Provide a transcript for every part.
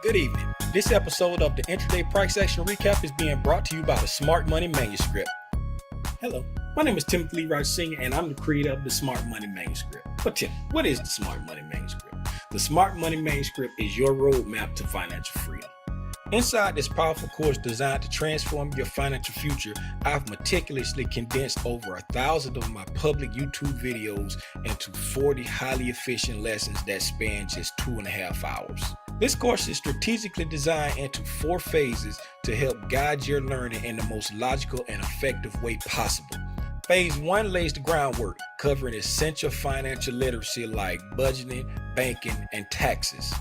Good evening. This episode of the Intraday Price Action Recap is being brought to you by the Smart Money Manuscript. Hello, my name is Timothy Lee Rogers Sr., and I'm the creator of the Smart Money Manuscript. But Tim, what is the Smart Money Manuscript? The Smart Money Manuscript is your roadmap to financial freedom. Inside this powerful course designed to transform your financial future, I've meticulously condensed over 1,000 of my public YouTube videos into 40 highly efficient lessons that span just 2.5 hours. This course is strategically designed into 4 phases to help guide your learning in the most logical and effective way possible. Phase 1 lays the groundwork, covering essential financial literacy like budgeting, banking, and taxes.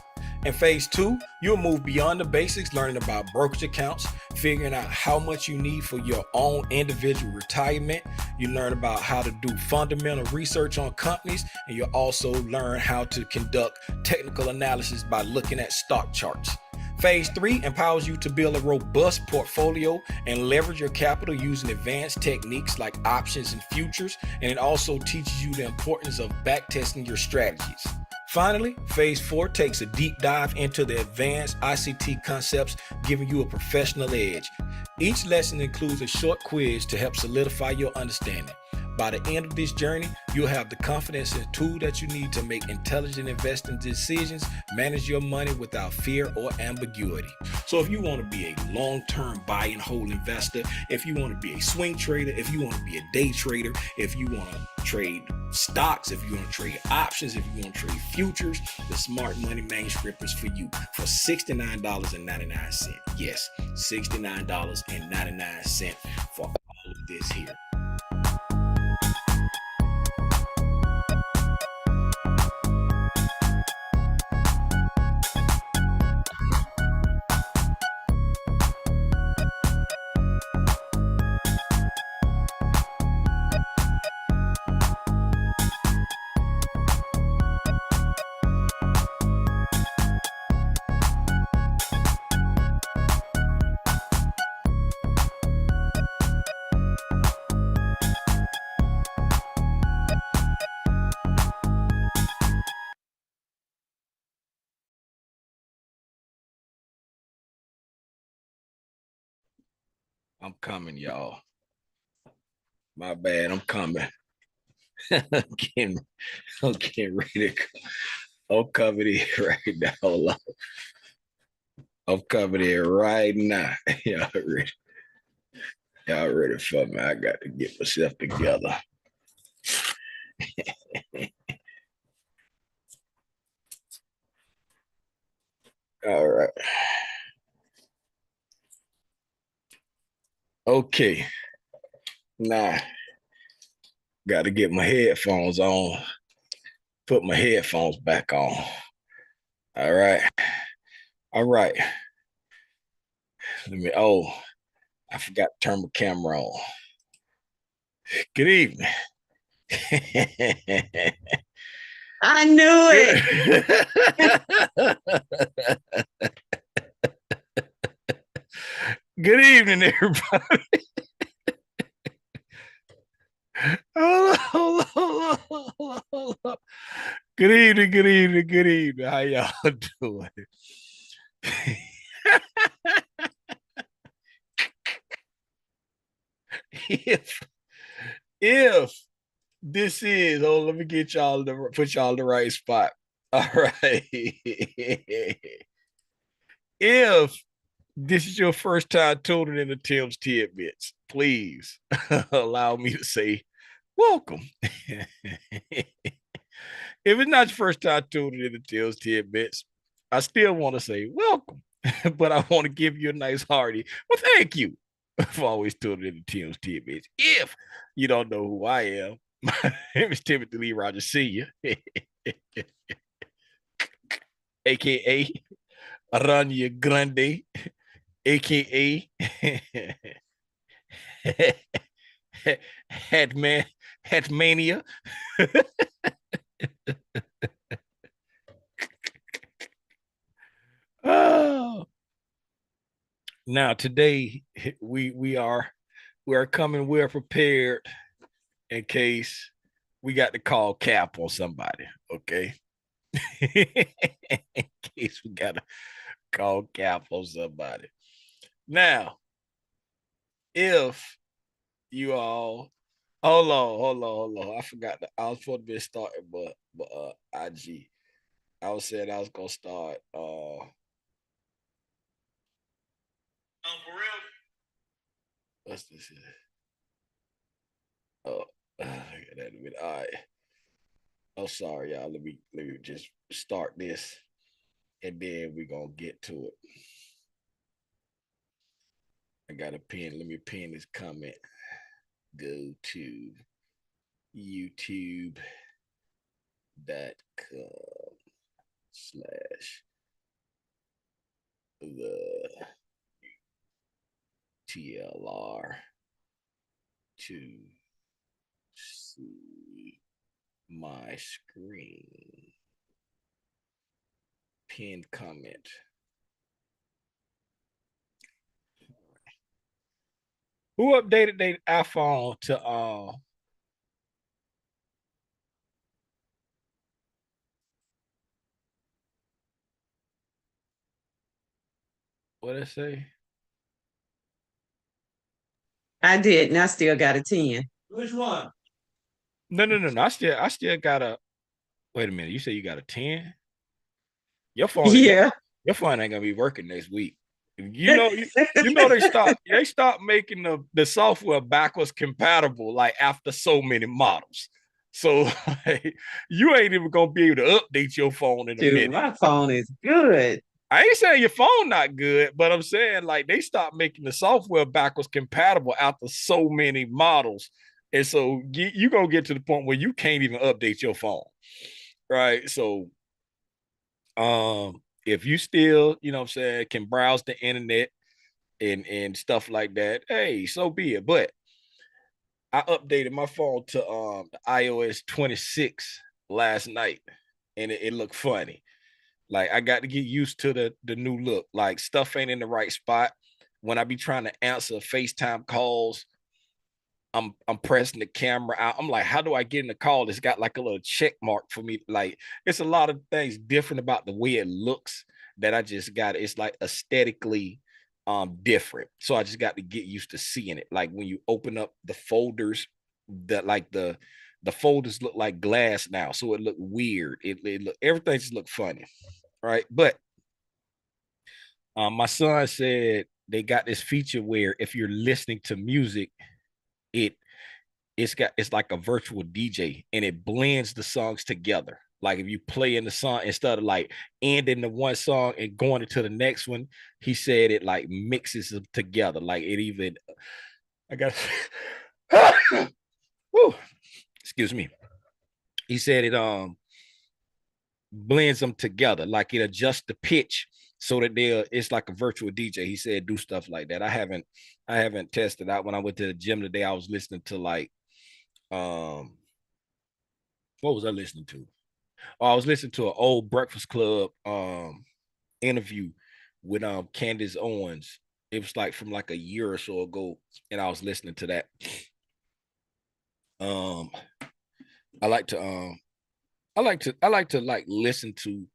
In phase 2, you'll move beyond the basics, learning about brokerage accounts, figuring out how much you need for your own individual retirement. You learn about how to do fundamental research on companies, and you'll also learn how to conduct technical analysis by looking at stock charts. Phase 3 empowers you to build a robust portfolio and leverage your capital using advanced techniques like options and futures, and it also teaches you the importance of backtesting your strategies. Finally, phase 4 takes a deep dive into the advanced ICT concepts, giving you a professional edge. Each lesson includes a short quiz to help solidify your understanding. By the end of this journey, you'll have the confidence and tool that you need to make intelligent investing decisions, manage your money without fear or ambiguity. So if you want to be a long-term buy and hold investor, if you want to be a swing trader, if you want to be a day trader, if you want to trade stocks, if you want to trade options, if you want to trade futures, the Smart Money Manuscript is for you for $69.99. Yes, $69.99 for all of this here. I'm coming, y'all. My bad, I'm coming. I'm getting ready to I'm coming in right now. Hold on. I'm coming in right now. Y'all ready? Y'all ready for me? I got to get myself together. All right. Okay. Now, got to get my headphones on. Put my headphones back on. All right. All right. I forgot to turn my camera on. Good evening. I knew it. Good evening, everybody. Hold on. Good evening. How y'all doing? if this is, let me get y'all to put y'all in the right spot. All right. If this is your first time tuning into Tim's Tidbits, please allow me to say welcome. If it's not your first time tuning into Tim's Tidbits, I still want to say welcome, but I want to give you a nice hearty, well, thank you for always tuning into Tim's Tidbits. If you don't know who I am, my name is Timothy Lee Rogers Sr., a.k.a. Aranya Grande, a.k.a. Hatmania. Oh. Now today we are coming well prepared in case we got to call cap on somebody, okay? In case we got to call cap on somebody. Now, if you all hold on. I forgot that I was supposed to be starting, but IG. I was saying I was gonna start for real? What's this here? Oh, I got that in a minute. All right. Oh, sorry, y'all. Let me just start this and then we're gonna get to it. I got a pin. Let me pin this comment. Go to youtube.com slash the TLR to see my screen. Pinned comment. Who updated their iPhone to what did I say? I did, and I still got a 10. Which one? No. I still got a wait a minute. You say you got a 10? Your phone, Yeah. your phone ain't gonna be working next week. You know they stop making the software backwards compatible like after so many models. So like, you ain't even gonna be able to update your phone in a Dude, minute. my phone is good. I ain't saying your phone not good, but I'm saying like they stopped making the software backwards compatible after so many models. And so you gonna get to the point where you can't even update your phone. Right. So if you still, what I'm saying, can browse the internet and stuff like that, hey, so be it. But I updated my phone to the iOS 26 last night and it looked funny. Like I got to get used to the new look. Like stuff ain't in the right spot. When I be trying to answer FaceTime calls, I'm pressing the camera out. I'm like, how do I get in the call? It's got like a little check mark for me. Like it's a lot of things different about the way it looks that I just got. It's like aesthetically different. So I just got to get used to seeing it. Like when you open up the folders, that like the folders look like glass now. So it looked weird. It look everything just looked funny. Right. But my son said they got this feature where if you're listening to music, it it's like a virtual DJ and it blends the songs together. Like if you play in the song instead of like ending the one song and going into the next one, he said it like mixes them together. Like it even I got woo, excuse me. He said it blends them together, like it adjusts the pitch so that it's like a virtual DJ. He said do stuff like that. I haven't tested out. When I went to the gym today, I was listening to like um what was I listening to? Oh, I was listening to an old Breakfast Club interview with Candace Owens. It was like from like a year or so ago, and I was listening to that. Um, I like to like listen to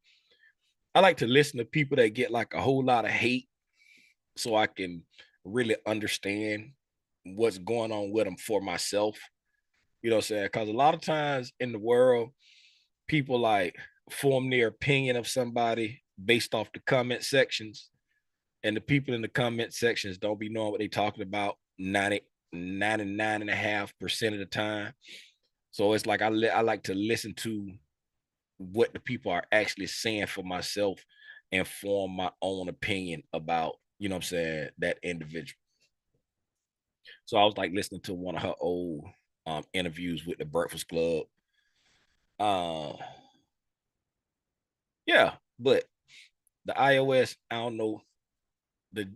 people that get like a whole lot of hate, so I can really understand what's going on with them for myself. You know what I'm saying? Because a lot of times in the world, people like form their opinion of somebody based off the comment sections, and the people in the comment sections don't be knowing what they're talking about 99.5% of the time. So it's like I like to listen to what the people are actually saying for myself and form my own opinion about, what I'm saying, that individual. So I was like listening to one of her old interviews with the Breakfast Club. Uh yeah, but the iOS, I don't know, the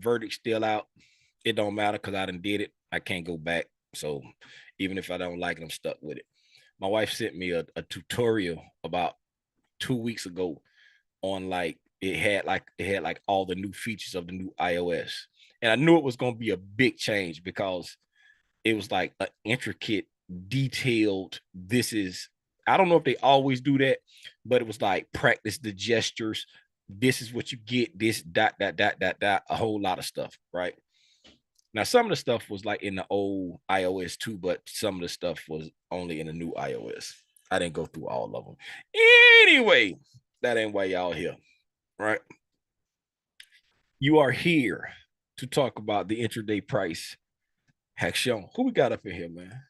verdict still out. It don't matter because I done did it. I can't go back. So even if I don't like it, I'm stuck with it. My wife sent me a tutorial about 2 weeks ago on like it had like all the new features of the new iOS. And I knew it was gonna be a big change because it was like an intricate, detailed, this is I don't know if they always do that, but it was like practice the gestures, this is what you get, this dot, a whole lot of stuff, right? Now, some of the stuff was like in the old iOS too, but some of the stuff was only in the new iOS. I didn't go through all of them. Anyway, that ain't why y'all here, right? You are here to talk about the intraday price action. Who we got up in here, man?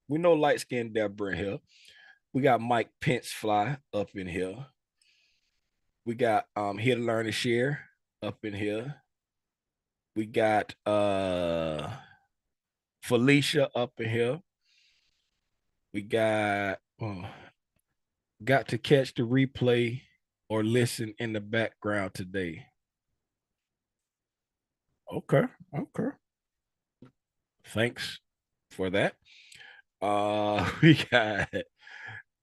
We know light skinned Deborah in here. We got Mike Pence Fly up in here. We got Here to Learn and Share up in here. We got Felicia up in here. We got to catch the replay or listen in the background today. Okay. Thanks for that.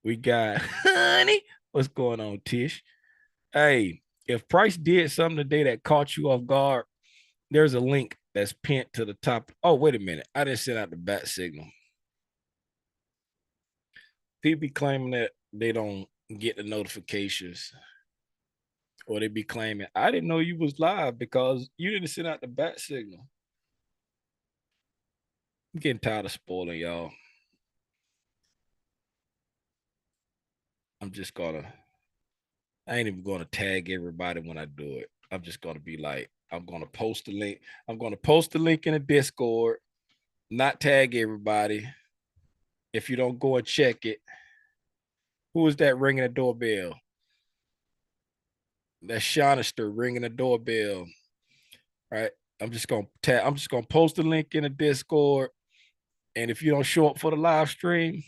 We got honey. What's going on, Tish? Hey, if Price did something today that caught you off guard, there's a link that's pinned to the top. Oh, wait a minute. I didn't send out the bat signal. People be claiming that they don't get the notifications, or they be claiming, I didn't know you was live because you didn't send out the bat signal. I'm getting tired of spoiling y'all. I ain't even gonna tag everybody when I do it. I'm just gonna be like, I'm gonna post the link. I'm gonna post the link in the Discord, not tag everybody. If you don't go and check it, who is that ringing the doorbell? That's Shonister ringing the doorbell. Right. I'm just gonna post the link in the Discord. And if you don't show up for the live stream,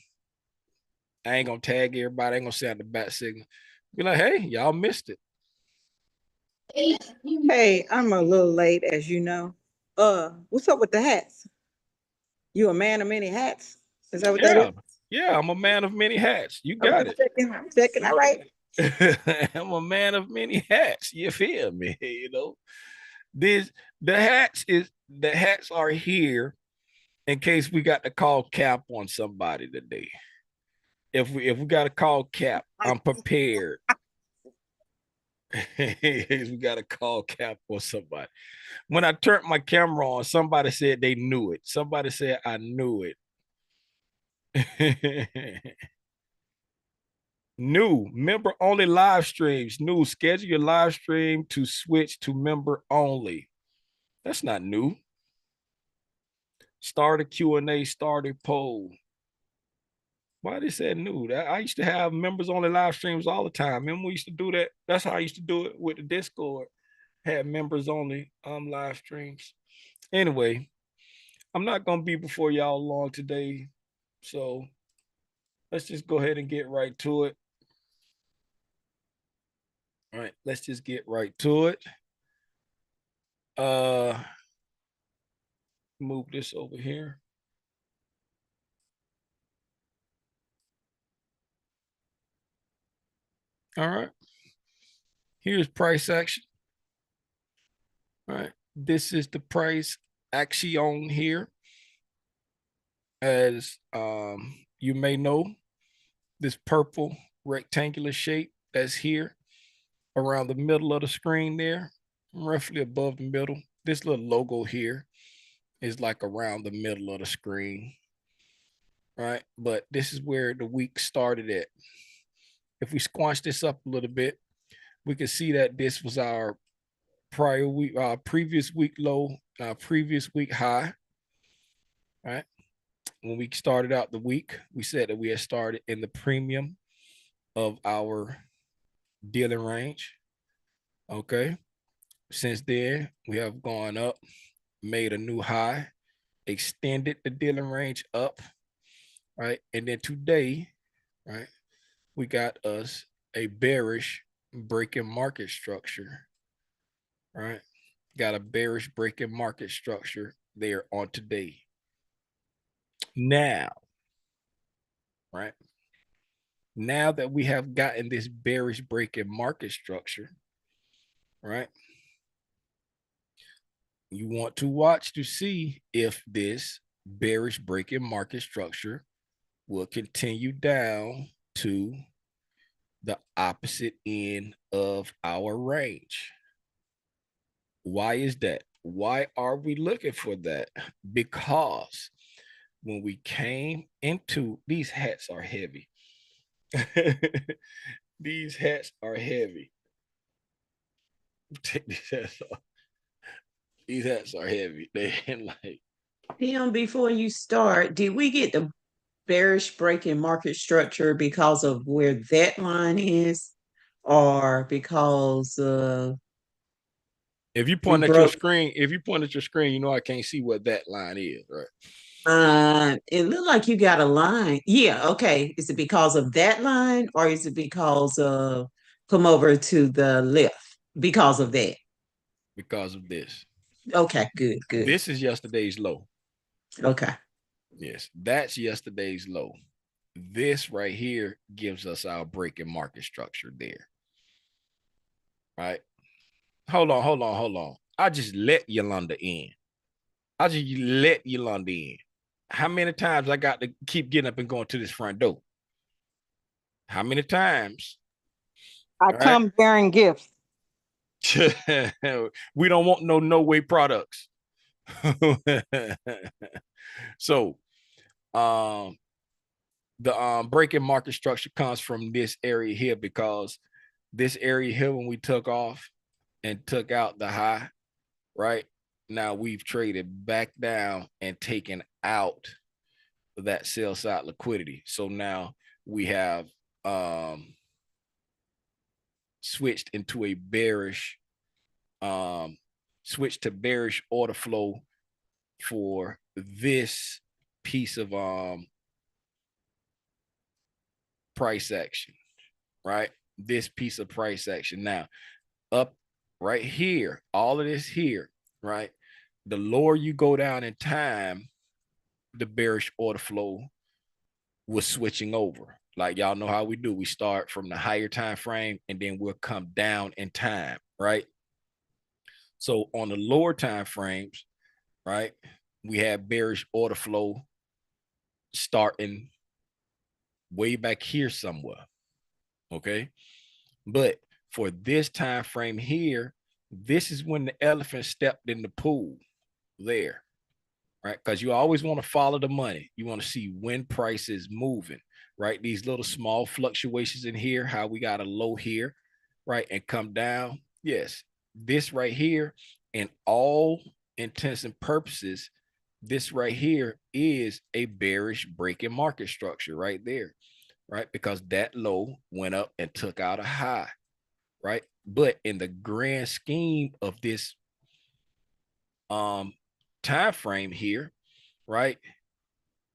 I ain't gonna tag everybody. I ain't gonna send the bat signal. Be like, hey, y'all missed it. Hey, I'm a little late, as you know. What's up with the hats? You a man of many hats? Is that what that is? Yeah, I'm a man of many hats. You got it. I'm checking. All right. I'm a man of many hats. You feel me? You know, the hats are here in case we got to call cap on somebody today. If we got to call cap, I'm prepared. We got to call cap on somebody. When I turned my camera on, somebody said they knew it. Somebody said I knew it. New member only live streams. New, schedule your live stream to switch to member only. That's not new. Start a Q&A, start a poll. Why they said new? I used to have members only live streams all the time. Remember we used to do that? That's how I used to do it with the Discord. Had members only live streams. Anyway, I'm not gonna be before y'all long today. So let's just go ahead and get right to it. All right, let's just get right to it. Move this over here. All right. Here's price action. All right. This is the price action here. As you may know, this purple rectangular shape that's here around the middle of the screen there, roughly above the middle. This little logo here is like around the middle of the screen, right? But this is where the week started at. If we squash this up a little bit, we can see that this was our prior week, previous week low, previous week high, right? When we started out the week, we said that we had started in the premium of our dealing range. Okay. Since then, we have gone up, made a new high, extended the dealing range up, right? And then today, right, we got us a bearish breaking market structure, right? Got a bearish breaking market structure there on today. Now, right? Now that we have gotten this bearish breaking market structure, right? You want to watch to see if this bearish breaking market structure will continue down to the opposite end of our range. Why is that? Why are we looking for that? Because when we came into, these hats are heavy. These hats are heavy. Take these hats off. These hats are heavy. They like, Tim, before you start, did we get the bearish break in market structure because of where that line is, or because if you we point at your broke? screen, you know I can't see what that line is, right? It looked like you got a line. Yeah, okay. Is it because of that line, or is it because of come over to the left because of that? Because of this. Okay, good, good. This is yesterday's low. Okay. Yes, that's yesterday's low. This right here gives us our break in market structure there. Right? Hold on. I just let Yolanda in. I just let Yolanda in. How many times I got to keep getting up and going to this front door? How many times? I All right. come bearing gifts. We don't want no way products. So the break in market structure comes from this area here, because this area here, when we took off and took out the high, right? Now we've traded back down and taken out that sell side liquidity. So now we have switched into a bearish, switched to bearish order flow for this piece of price action, right? This piece of price action. Now, up right here, all of this here, right? The lower you go down in time, the bearish order flow was switching over. Like y'all know how we do. We start from the higher time frame and then we'll come down in time, right? So on the lower time frames, right, we have bearish order flow starting way back here somewhere. Okay. But for this time frame here, this is when the elephant stepped in the pool there, right? Because you always want to follow the money. You want to see when price is moving, right? These little small fluctuations in here, how we got a low here, right? And come down. Yes, this right here, in all intents and purposes, this right here is a bearish break in market structure right there, right? Because that low went up and took out a high, right? But in the grand scheme of this time frame here, right,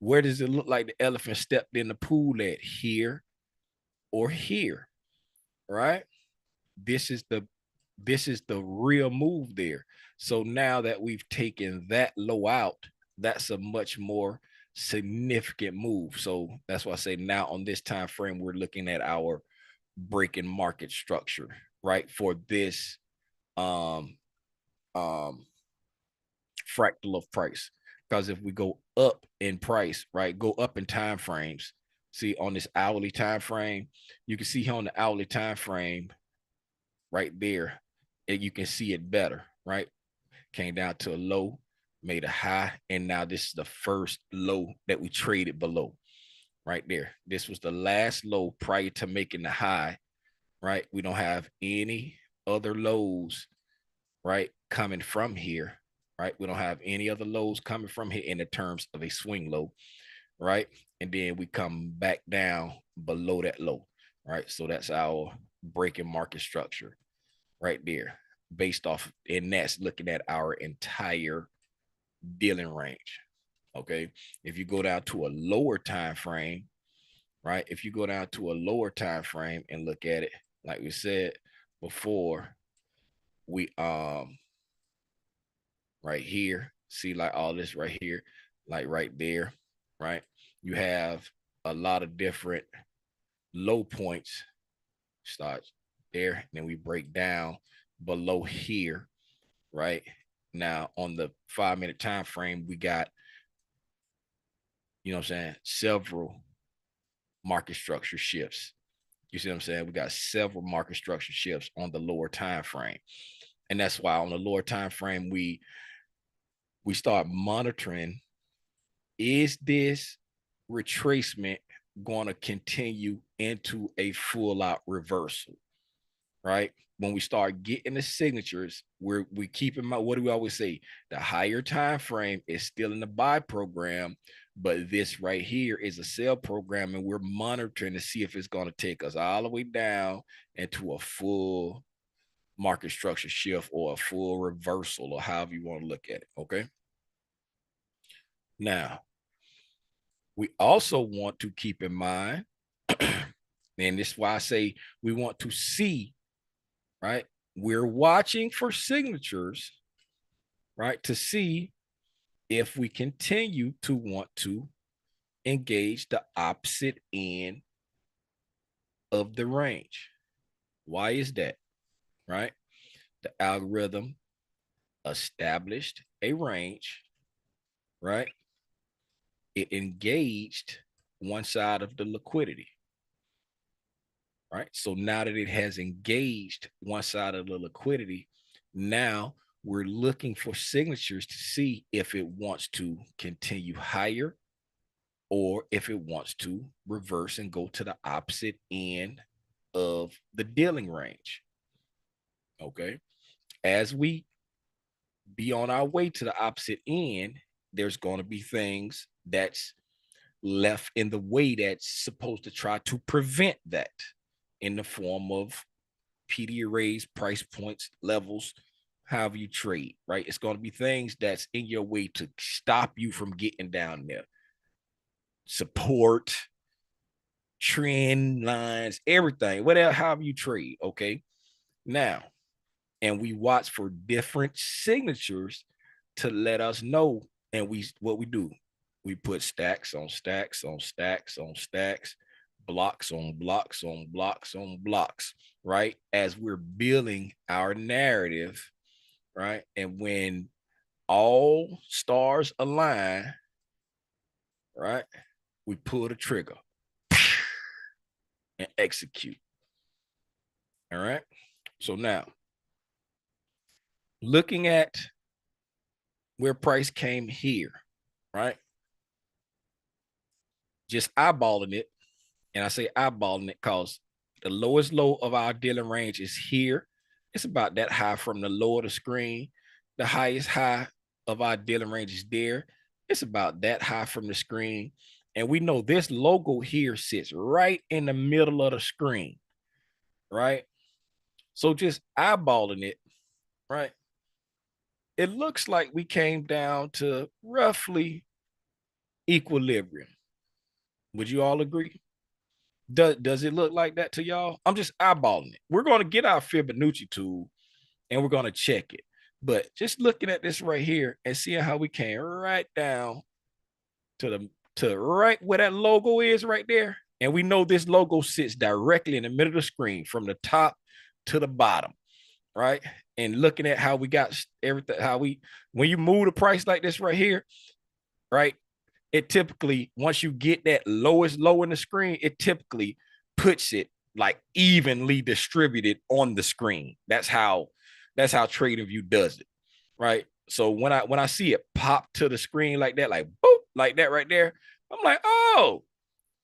where does it look like the elephant stepped in the pool at? Here or here, right? This is the real move there. So now that we've taken that low out, that's a much more significant move. So that's why I say now on this time frame, we're looking at our breaking market structure, right? For this um fractal of price. Because if we go up in price, right, go up in time frames, see on this hourly time frame, you can see here on the hourly time frame right there, and you can see it better, right? Came down to a low, made a high, and now this is the first low that we traded below right there. This was the last low prior to making the high, right? We don't have any other lows, right, coming from here, right? We don't have any other lows coming from here in the terms of a swing low, right? And then we come back down below that low, right? So that's our breaking market structure right there, based off, and that's looking at our entire dealing range. Okay. If you go down to a lower time frame, right? If you go down to a lower time frame and look at it, like we said before, we right here, see like all this right here, like right there, right? You have a lot of different low points. Starts there, then we break down below here, right? Now on the 5-minute time frame, we got, you know what I'm saying, several market structure shifts You see what I'm saying? We got several market structure shifts on the lower time frame. And that's why on the lower time frame, we start monitoring, is this retracement going to continue into a full out reversal, right? When we start getting the signatures, we keep in mind, what do we always say? The higher time frame is still in the buy program, but this right here is a sell program, and we're monitoring to see if it's going to take us all the way down into a full market structure shift or a full reversal, or however you want to look at it. Okay. Now, we also want to keep in mind, and this is why I say we want to see, right? We're watching for signatures, right? To see if we continue to want to engage the opposite end of the range. Why is that? Right? The algorithm established a range, right? It engaged one side of the liquidity, right? So now that it has engaged one side of the liquidity, now we're looking for signatures to see if it wants to continue higher or if it wants to reverse and go to the opposite end of the dealing range. Okay. As we be on our way to the opposite end, there's going to be things that's left in the way that's supposed to try to prevent that, in the form of PD arrays, price points, levels, however you trade, right? It's going to be things that's in your way to stop you from getting down there. Support, trend lines, everything, whatever, however you trade. Okay. Now, and we watch for different signatures to let us know. And what we do, we put stacks on stacks on stacks on stacks, blocks on blocks on blocks on blocks, right? As we're building our narrative, right? And when all stars align, right, we pull the trigger and execute. All right. So now, looking at where price came here, right? Just eyeballing it. And I say eyeballing it because the lowest low of our dealing range is here. It's about that high from the low of the screen. The highest high of our dealing range is there. It's about that high from the screen. And we know this logo here sits right in the middle of the screen, right? So just eyeballing it, right? It looks like we came down to roughly equilibrium. Would you all agree? Does it look like that to y'all? I'm just eyeballing it. We're going to get our Fibonacci tool and we're going to check it. But just looking at this right here and seeing how we came right down to right where that logo is right there. And we know this logo sits directly in the middle of the screen from the top to the bottom, right? And looking at how we got everything, when you move the price like this right here, right? It typically, once you get that lowest low in the screen, it typically puts it like evenly distributed on the screen. That's how TradingView does it, right? So when I see it pop to the screen like that, like boop, like that right there, I'm like, oh,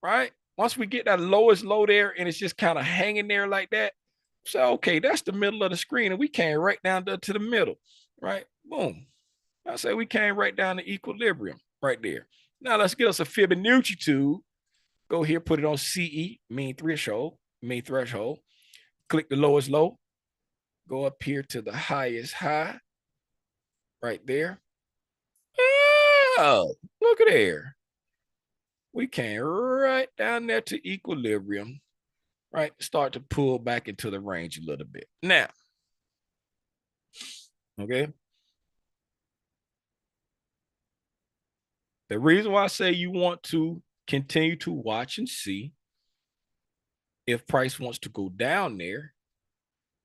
right. Once we get that lowest low there and it's just kind of hanging there like that, so okay, that's the middle of the screen, and we came right down to the middle, right? Boom. I say we came right down to equilibrium right there. Now let's get us a Fibonacci tool. Go here, put it on CE, mean threshold. Click the lowest low. Go up here to the highest high, right there. Oh, look at there. We came right down there to equilibrium, right? Start to pull back into the range a little bit. Now, okay. The reason why I say you want to continue to watch and see if price wants to go down there,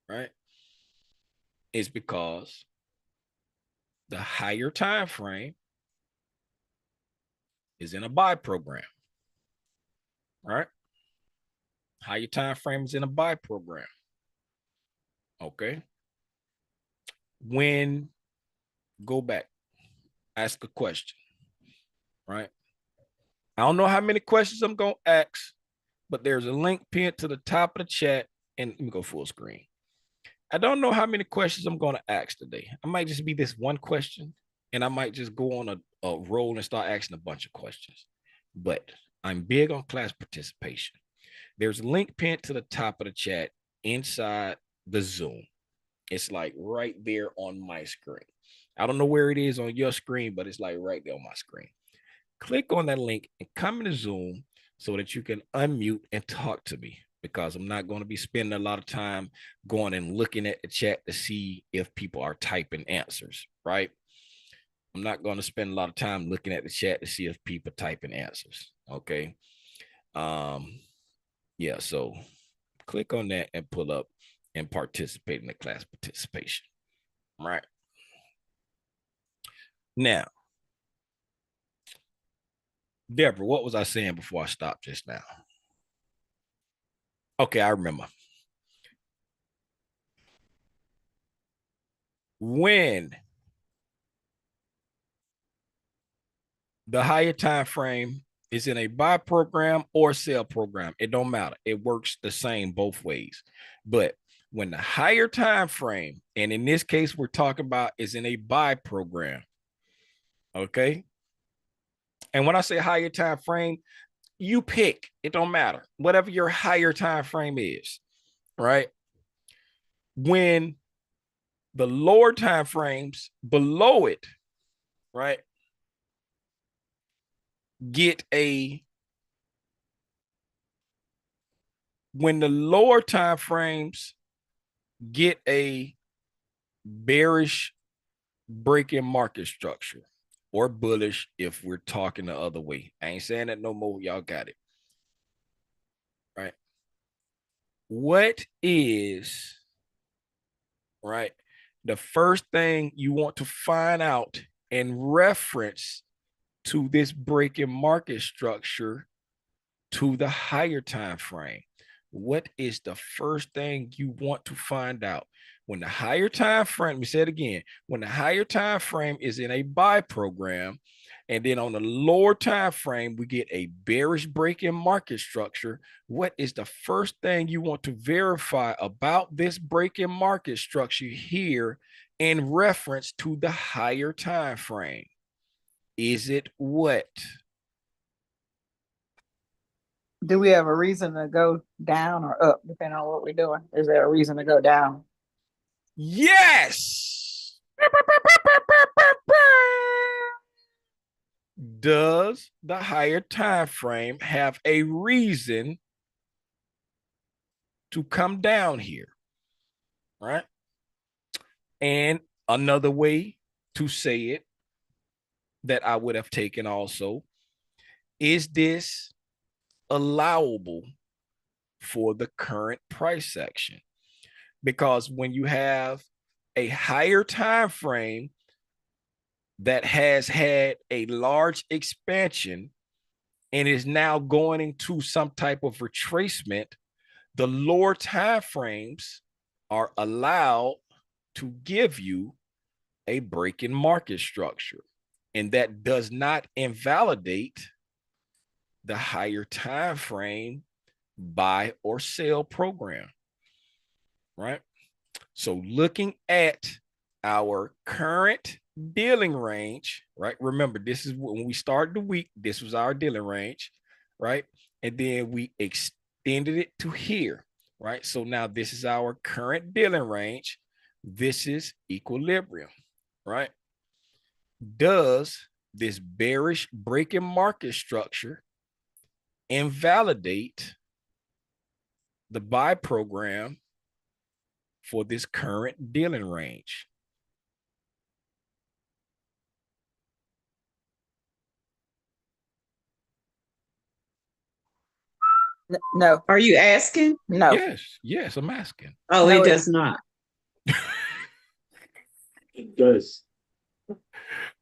right, is because the higher time frame is in a buy program, right? Higher time frame is in a buy program. Okay. When go back, ask a question, right? I don't know how many questions I'm going to ask, but there's a link pinned to the top of the chat. And let me go full screen. I don't know how many questions I'm going to ask today. I might just be this one question, and I might just go on a roll and start asking a bunch of questions. But I'm big on class participation. There's a link pinned to the top of the chat inside the Zoom. It's like right there on my screen. I don't know where it is on your screen, but it's like right there on my screen. Click on that link and come into Zoom so that you can unmute and talk to me, because I'm not going to be spending a lot of time going and looking at the chat to see if people are typing answers, right? I'm not going to spend a lot of time looking at the chat to see if people typing answers. Okay. Yeah, so click on that and pull up and participate in the class participation. Right. Now, Deborah, what was I saying before I stopped just now? Okay, I remember. When the higher time frame is in a buy program or sell program, it don't matter. It works the same both ways. But when the higher time frame, and in this case we're talking about, is in a buy program, okay? And when I say higher time frame, you pick, it don't matter. Whatever your higher time frame is, right? When the lower time frames below it, right, get a when the lower time frames get a bearish break-in market structure, or bullish if we're talking the other way. I ain't saying that no more. Y'all got it. Right. What is, right, the first thing you want to find out in reference to this break-in market structure to the higher time frame? What is the first thing you want to find out? When the higher time frame, we said again, when the higher time frame is in a buy program, and then on the lower time frame, we get a bearish break-in market structure. What is the first thing you want to verify about this break-in market structure here in reference to the higher time frame? Is it what? Do we have a reason to go down or up, depending on what we're doing? Is there a reason to go down? Yes. Does the higher time frame have a reason to come down here? Right. And another way to say it that I would have taken also, is this allowable for the current price action? Because when you have a higher time frame that has had a large expansion and is now going into some type of retracement, the lower time frames are allowed to give you a break-in market structure. And that does not invalidate the higher time frame buy or sell program, right? So looking at our current dealing range, right? Remember, this is when we started the week, this was our dealing range, right? And then we extended it to here, right? So now this is our current dealing range. This is equilibrium, right? Does this bearish break-in market structure invalidate the buy program for this current dealing range? No, Are you asking? no, Yes, I'm asking. Oh, No, it it- does not. It does.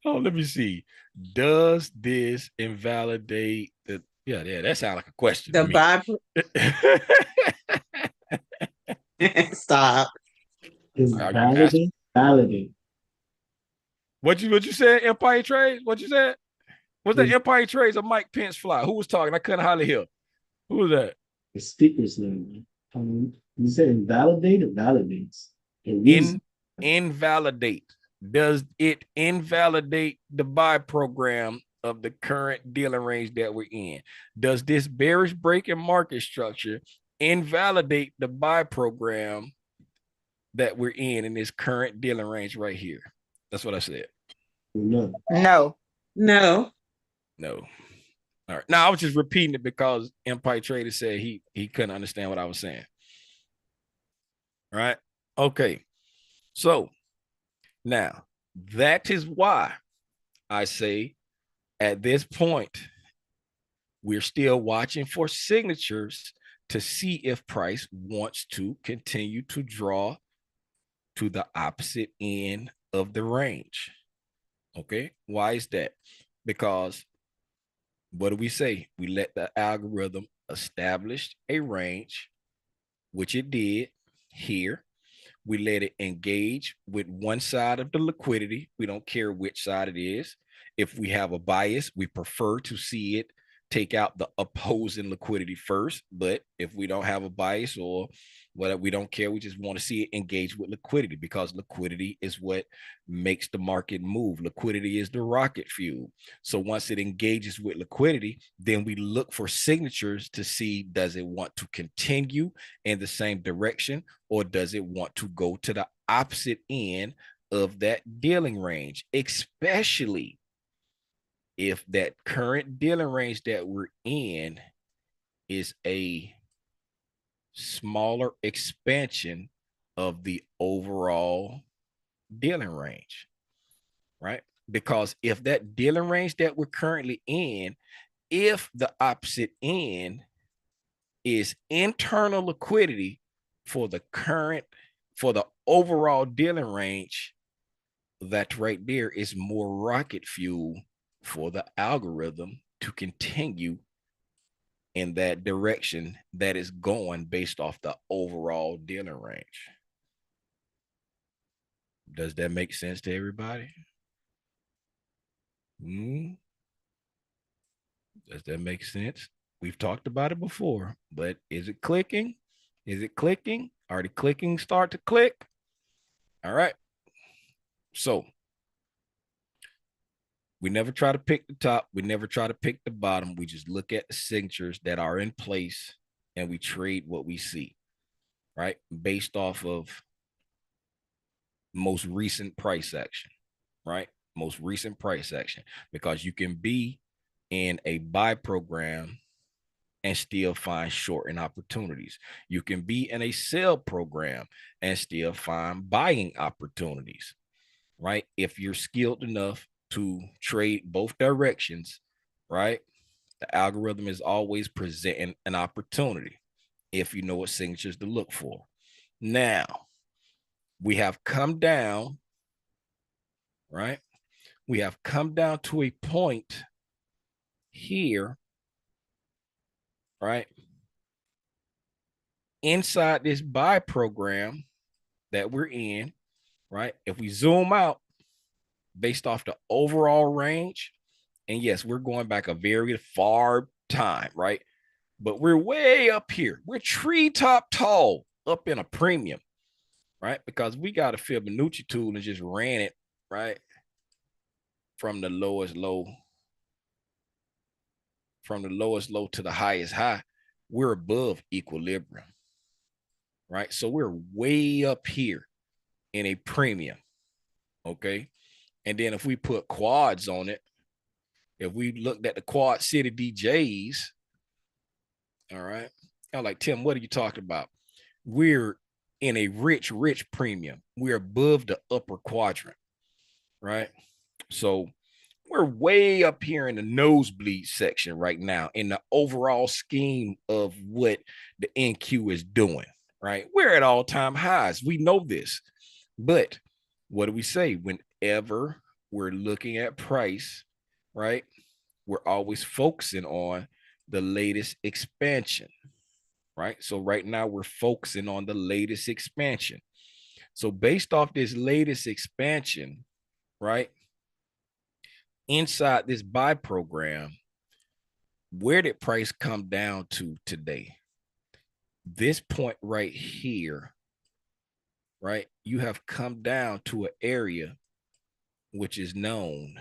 Oh, let me see. Does this invalidate the Yeah, that sounds like a question to The me. buy. Stop. Is I'm asking. validate. What you said? Empire Trades? What you said? Was that Is Empire Trades or Mike Pence fly? Who was talking? I couldn't hardly hear. Who was that? the speaker's name? You said invalidate or validates? The reason. Invalidate. Does it invalidate the buy program of the current dealing range that we're in? Does this bearish break in market structure invalidate the buy program that we're in this current dealing range right here? That's what I said. No. No. No. No. All right. Now I was just repeating it because Empire Trader said he couldn't understand what I was saying. All right. Okay. So now that is why I say at this point, we're still watching for signatures to see if price wants to continue to draw to the opposite end of the range. Okay. Why is that? Because what do we say? We let the algorithm establish a range, which it did here. We let it engage with one side of the liquidity. We don't care which side it is. If we have a bias, we prefer to see it take out the opposing liquidity first. But if we don't have a bias or whatever, we don't care. We just want to see it engage with liquidity because liquidity is what makes the market move. Liquidity is the rocket fuel. So once it engages with liquidity, then we look for signatures to see, does it want to continue in the same direction or does it want to go to the opposite end of that dealing range, especially if that current dealing range that we're in is a smaller expansion of the overall dealing range, right? Because if that dealing range that we're currently in, if the opposite end is internal liquidity for the overall dealing range, that right there is more rocket fuel for the algorithm to continue in that direction that is going based off the overall dealing range. Does that make sense to everybody? Does that make sense? We've talked about it before, but is it clicking? Is it clicking? Are the clicking start to click? All right. So we never try to pick the top. We never try to pick the bottom. We just look at the signatures that are in place and we trade what we see, right? Based off of most recent price action, right? Most recent price action, because you can be in a buy program and still find shorting opportunities. You can be in a sell program and still find buying opportunities, right? If you're skilled enough to trade both directions, right? The algorithm is always presenting an opportunity if you know what signatures to look for. Now, we have come down, right? We have come down to a point here, right? Inside this buy program that we're in, right? If we zoom out based off the overall range, and yes, we're going back a very far time, right? But we're way up here. We're treetop tall up in a premium, right? Because we got a Fibonacci tool and just ran it, right? From the lowest low to the highest high. We're above equilibrium, right? So we're way up here in a premium, okay? And then if we put quads on it, if we looked at the Quad City DJs, all right, I'm like, Tim, what are you talking about? We're in a rich premium. We're above the upper quadrant, right? So we're way up here in the nosebleed section right now in the overall scheme of what the NQ is doing, right? We're at all-time highs. We know this. But what do we say? Whenever we're looking at price, right, we're always focusing on the latest expansion, right? So right now we're focusing on the latest expansion. So based off this latest expansion, right, inside this buy program, where did price come down to today? This point right here, right? You have come down to an area which is known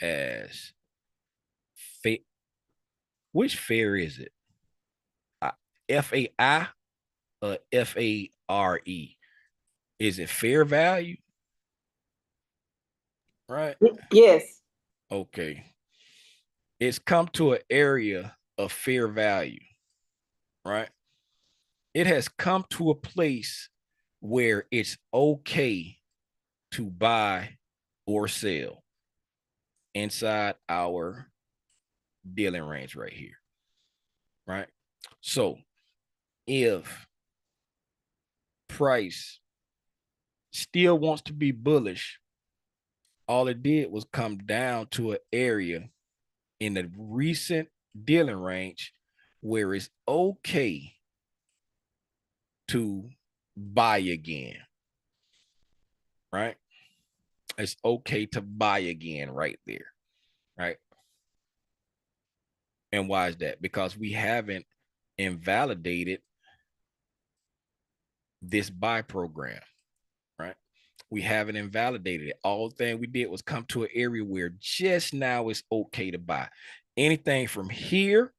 as which fair is it? FAI or FARE? Is it fair value? Right? Yes. Okay. It's come to an area of fair value, right? It has come to a place where it's okay to buy or sell inside our dealing range right here, right? So if price still wants to be bullish, all it did was come down to an area in the recent dealing range where it's okay to buy again, right? It's okay to buy again right there, right? And why is that? Because we haven't invalidated this buy program, right? We haven't invalidated it. All thing we did was come to an area where just now it's okay to buy. Anything from here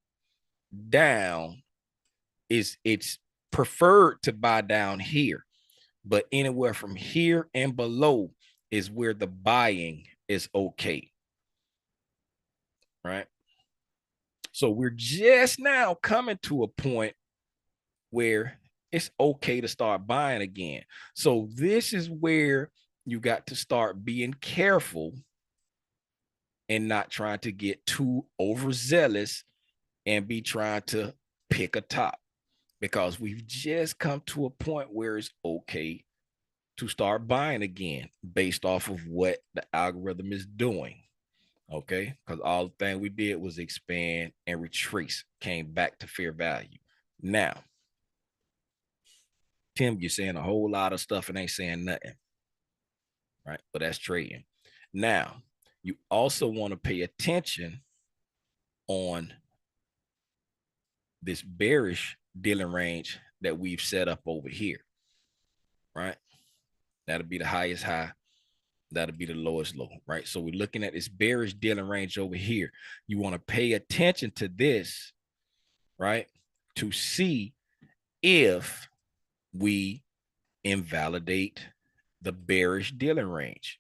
down it's preferred to buy down here, but anywhere from here and below is where the buying is okay, right? So we're just now coming to a point where it's okay to start buying again. So this is where you got to start being careful and not trying to get too overzealous and be trying to pick a top, because we've just come to a point where it's okay to start buying again based off of what the algorithm is doing. Okay, because all the thing we did was expand and retrace, came back to fair value. Now, Tim, you're saying a whole lot of stuff and ain't saying nothing, right? But that's trading. Now, you also want to pay attention on this bearish dealing range that we've set up over here, right? That'll be the highest high. That'll be the lowest low, right? So we're looking at this bearish dealing range over here. You want to pay attention to this, right? To see if we invalidate the bearish dealing range,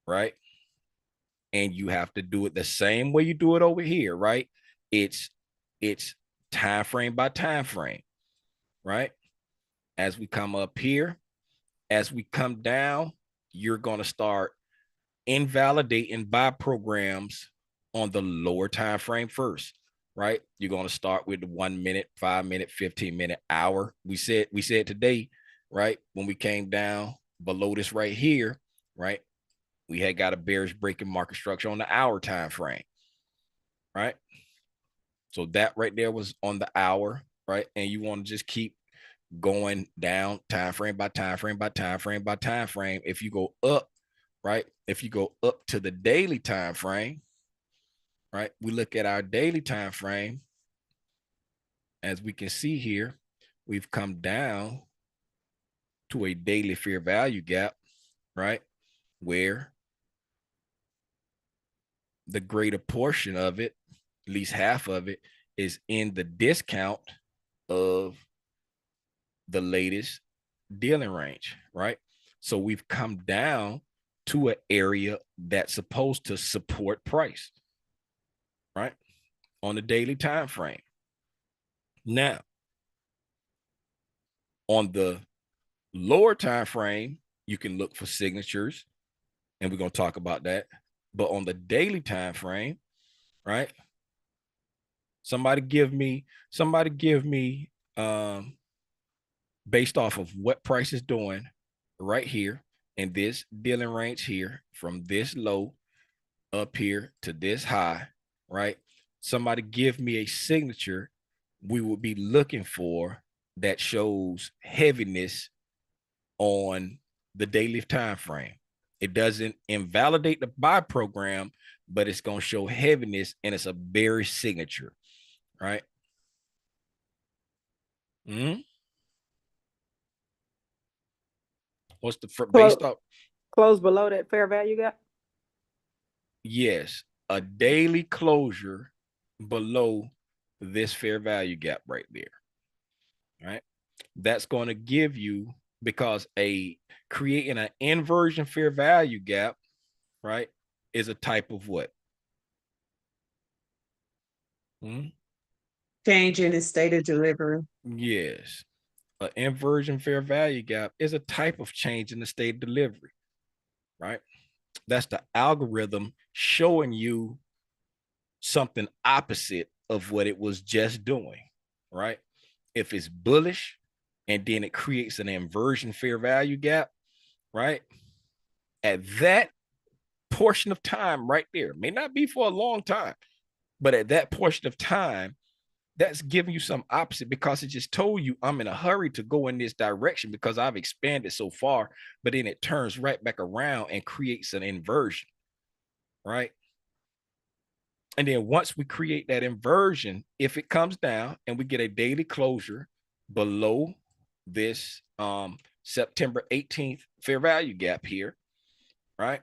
right? And you have to do it the same way you do it over here, right? It's time frame by time frame, right? As we come up here, as we come down, you're going to start invalidating buy programs on the lower time frame first, right? You're going to start with the 1 minute, 5 minute, 15-minute, hour. We said today, right? When we came down below this right here, right? We had got a bearish breaking market structure on the hour time frame, right? So that right there was on the hour, right? And you want to just keep going down time frame by time frame by time frame by time frame. If you go up, right? If you go up to the daily time frame, right? We look at our daily time frame. As we can see here, we've come down to a daily fair value gap, right? Where the greater portion of it, at least half of it, is in the discount of the latest dealing range, right? So we've come down to an area that's supposed to support price, right? On the daily time frame. Now, on the lower time frame, you can look for signatures, and we're going to talk about that. But on the daily time frame, right? Somebody give me based off of what price is doing right here in this dealing range here, from this low up here to this high, right? somebody give me a signature, we would be looking for that shows heaviness on the daily time frame. It doesn't invalidate the buy program, but it's going to show heaviness, and it's a bearish signature, right? What's the based off? Close below that fair value gap? Yes, a daily closure below this fair value gap right there, right? That's going to give you, because creating an inversion fair value gap, right, is a type of what? Change in the state of delivery. Yes. An inversion fair value gap is a type of change in the state of delivery, right? That's the algorithm showing you something opposite of what it was just doing, right? If it's bullish and then it creates an inversion fair value gap, right? At that portion of time right there, may not be for a long time, but at that portion of time, that's giving you some opposite, because it just told you I'm in a hurry to go in this direction because I've expanded so far, but then it turns right back around and creates an inversion, right? And then once we create that inversion, if it comes down and we get a daily closure below this September 18th fair value gap here, right?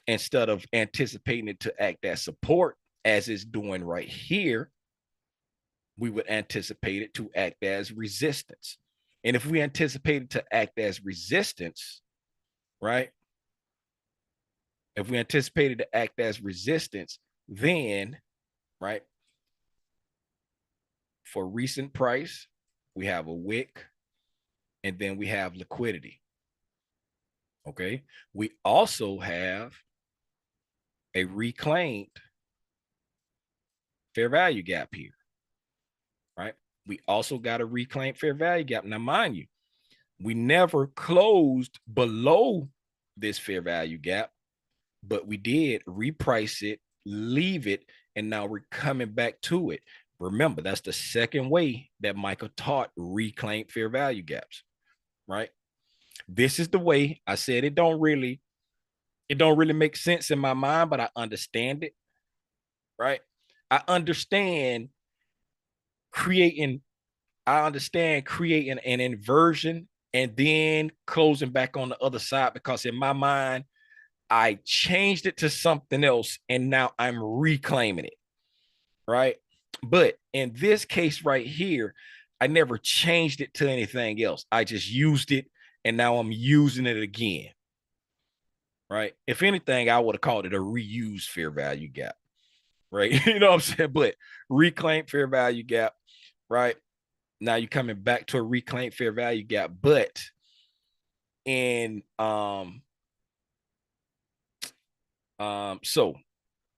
Instead of anticipating it to act as support as it's doing right here, we would anticipate it to act as resistance. And if we anticipate it to act as resistance, right? If we anticipated to act as resistance, then, right, for recent price, we have a wick, and then we have liquidity. Okay. We also have a reclaimed fair value gap here, right? We also got a reclaimed fair value gap. Now, mind you, we never closed below this fair value gap, but we did reprice it, leave it, and now we're coming back to it. Remember, that's the second way that Michael taught reclaimed fair value gaps, right? This is the way I said it don't really make sense in my mind, but I understand it, right? I understand creating an inversion and then closing back on the other side, because in my mind, I changed it to something else and now I'm reclaiming it, right? But in this case right here, I never changed it to anything else. I just used it and now I'm using it again, right? If anything, I would have called it a reused fair value gap, right? You know what I'm saying? But reclaimed fair value gap, right? Now you're coming back to a reclaimed fair value gap, but in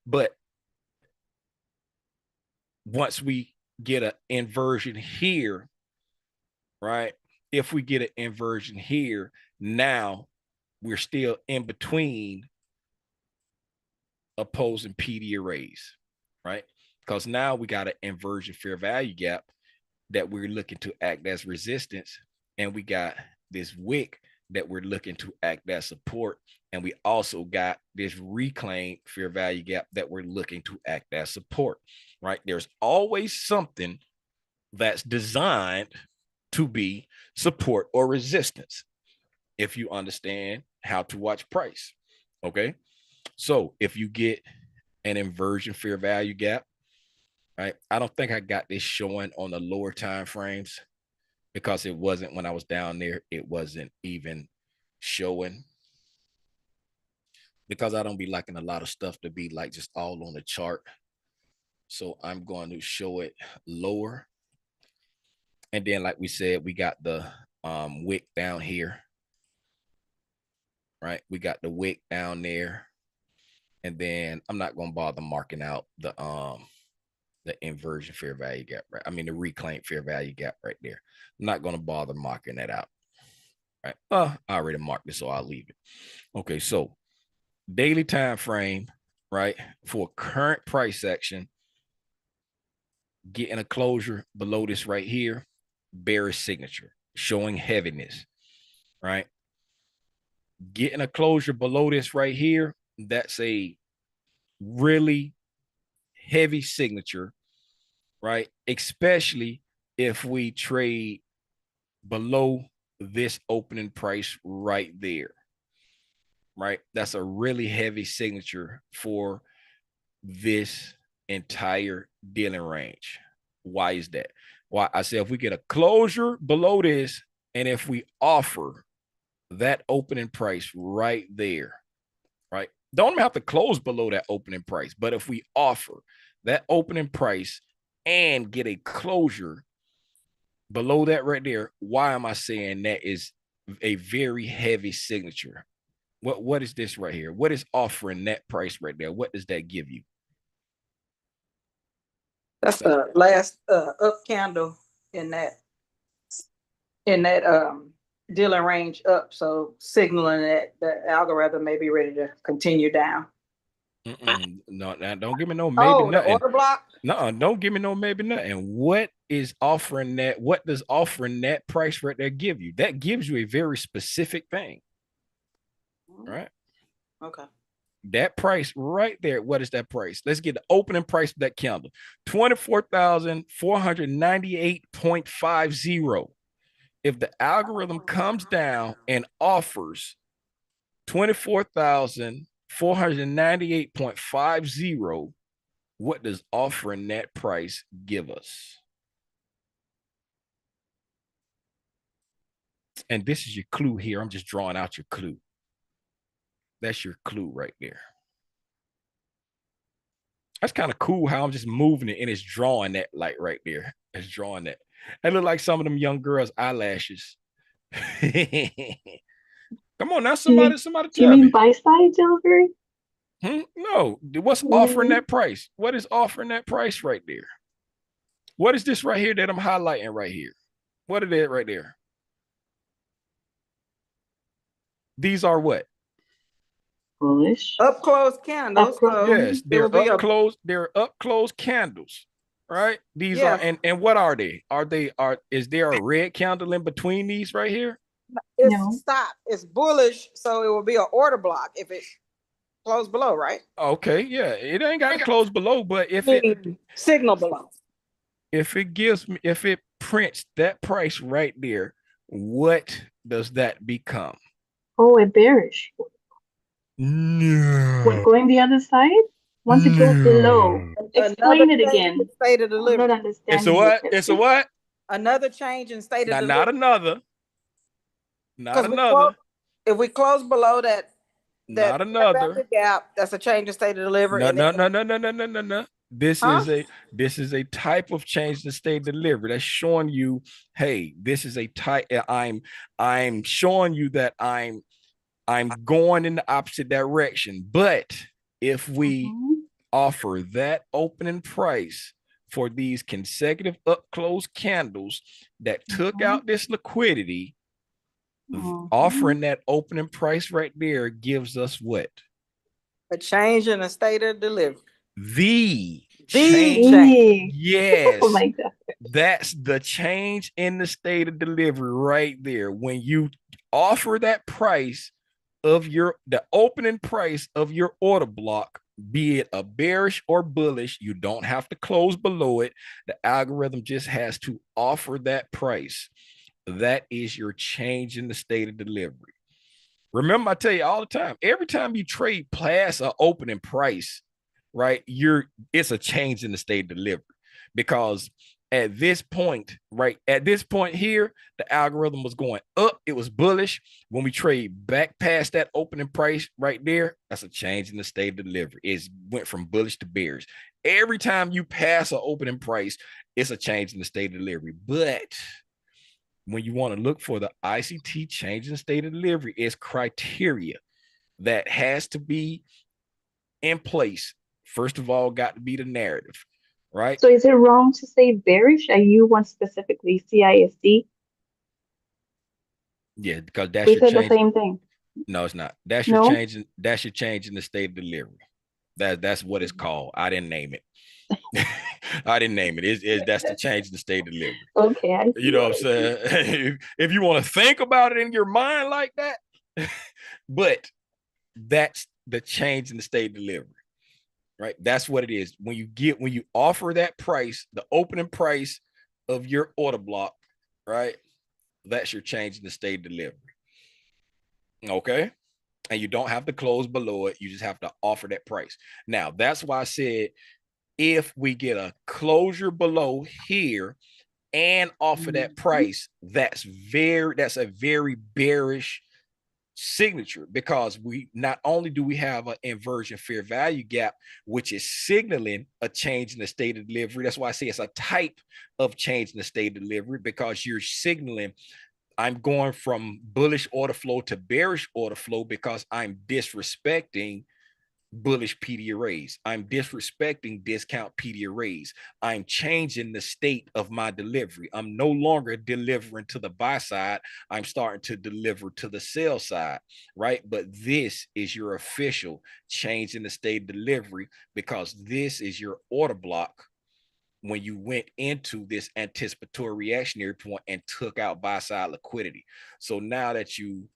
but once we get an inversion here, right? If we get an inversion here, now we're still in between opposing PD arrays, right? Because now we got an inversion fair value gap that we're looking to act as resistance, and we got this wick that we're looking to act as support, and we also got this reclaimed fair value gap that we're looking to act as support, right? There's always something that's designed to be support or resistance if you understand how to watch price. Okay, so if you get an inversion fair value gap, right? I don't think I got this showing on the lower time frames, because it wasn't, when I was down there, it wasn't even showing, because I don't be liking a lot of stuff to be like just all on the chart. So I'm going to show it lower. And then, like we said, we got the wick down here, right? We got the wick down there. And then I'm not going to bother marking out the inversion fair value gap, right? I mean, the reclaimed fair value gap right there. I'm not going to bother marking that out, right? I already marked it, so I'll leave it. Okay, so daily time frame, right? For current price action, getting a closure below this right here, bearish signature, showing heaviness, right? Getting a closure below this right here, that's a really heavy signature, right? Especially if we trade below this opening price right there, right? That's a really heavy signature for this entire dealing range. Why is that? Why I say if we get a closure below this, and if we offer that opening price right there, right? Don't have to close below that opening price, but if we offer that opening price and get a closure below that right there, why am I saying that is a very heavy signature? What is this right here? What is offering that price right there? What does that give you? That's the last up candle in that dealing range up. So signaling that the algorithm may be ready to continue down. No, don't give me no maybe Oh, the nothing. order block? No, don't give me no maybe nothing. What is offering that? What does offering that price right there give you? That gives you a very specific thing, right? Okay. That price right there. What is that price? Let's get the opening price of that candle. 24,498.50. If the algorithm comes down and offers 24,498.50, what does offering that price give us? And this is your clue here. I'm just drawing out your clue. That's your clue right there. That's kind of cool how I'm just moving it and it's drawing that light right there. It's drawing that. That look like some of them young girls' eyelashes. Come on now, somebody Do you tell mean me. buy side delivery? No, what's offering that price? What is offering that price right there? What is this right here that I'm highlighting right here? What are they right there? These are what? Bullish. Up close candles. Up close. So Yes, it will they're be up close. They're up close candles, right? These are and what are they? Is there a red candle in between these right here? It's No. stop. It's bullish, so it will be an order block if it closed below, right? Okay, yeah, it ain't got to close below, but if it Signal below. if it prints that price right there, what does that become? Oh, a bearish. No. What, going the other side? Once it goes below. Explain it again. State of I'm delivery. not understanding. It's a what? It's a what? Another change in state of Now, delivery. not another. Not another. If we close below that Not another. gap, that's a change in state of delivery. No. This is a type of change in state delivery that's showing you, hey, this is a type. I'm showing you that I'm going in the opposite direction. But if we offer that opening price for these consecutive up close candles that took out this liquidity, offering that opening price right there gives us what? A change in the state of delivery. The change. Yes. Oh my God. That's the change in the state of delivery right there. When you offer that price of the opening price of your order block, be it a bearish or bullish, you don't have to close below it. The algorithm just has to offer that price. That is your change in the state of delivery. Remember, I tell you all the time, every time you trade past an opening price, right, it's a change in the state of delivery. Because at this point here, the algorithm was going up. It was bullish. When we trade back past that opening price right there, that's a change in the state of delivery. It went from bullish to bearish. Every time you pass an opening price, it's a change in the state of delivery. But when you want to look for the ICT change in state of delivery, it's criteria that has to be in place. First of all, got to be the narrative, right? So is it wrong to say bearish? Are you one specifically CISD? Yeah, because that's We your said the change. same thing. No, it's not. That's your change. That's your change in the state of delivery. That's what it's called. I didn't name it. I didn't name it. That's the change in the state of delivery. Okay, I You see. know what I'm saying? If you want to think about it in your mind like that, but that's the change in the state of delivery, right? That's what it is. When you offer that price, the opening price of your order block, right? That's your change in the state of delivery. Okay. And you don't have to close below it. You just have to offer that price. Now, that's why I said if we get a closure below here and offer that price, that's a very bearish signature, because we not only do we have an inversion fair value gap, which is signaling a change in the state of delivery. That's why I say it's a type of change in the state of delivery, because you're signaling I'm going from bullish order flow to bearish order flow because I'm disrespecting bullish PD arrays. I'm disrespecting discount PD arrays. I'm changing the state of my delivery. I'm no longer delivering to the buy side. I'm starting to deliver to the sell side, right? But this is your official change in the state of delivery, because this is your order block when you went into this anticipatory reactionary point and took out buy side liquidity. So now that you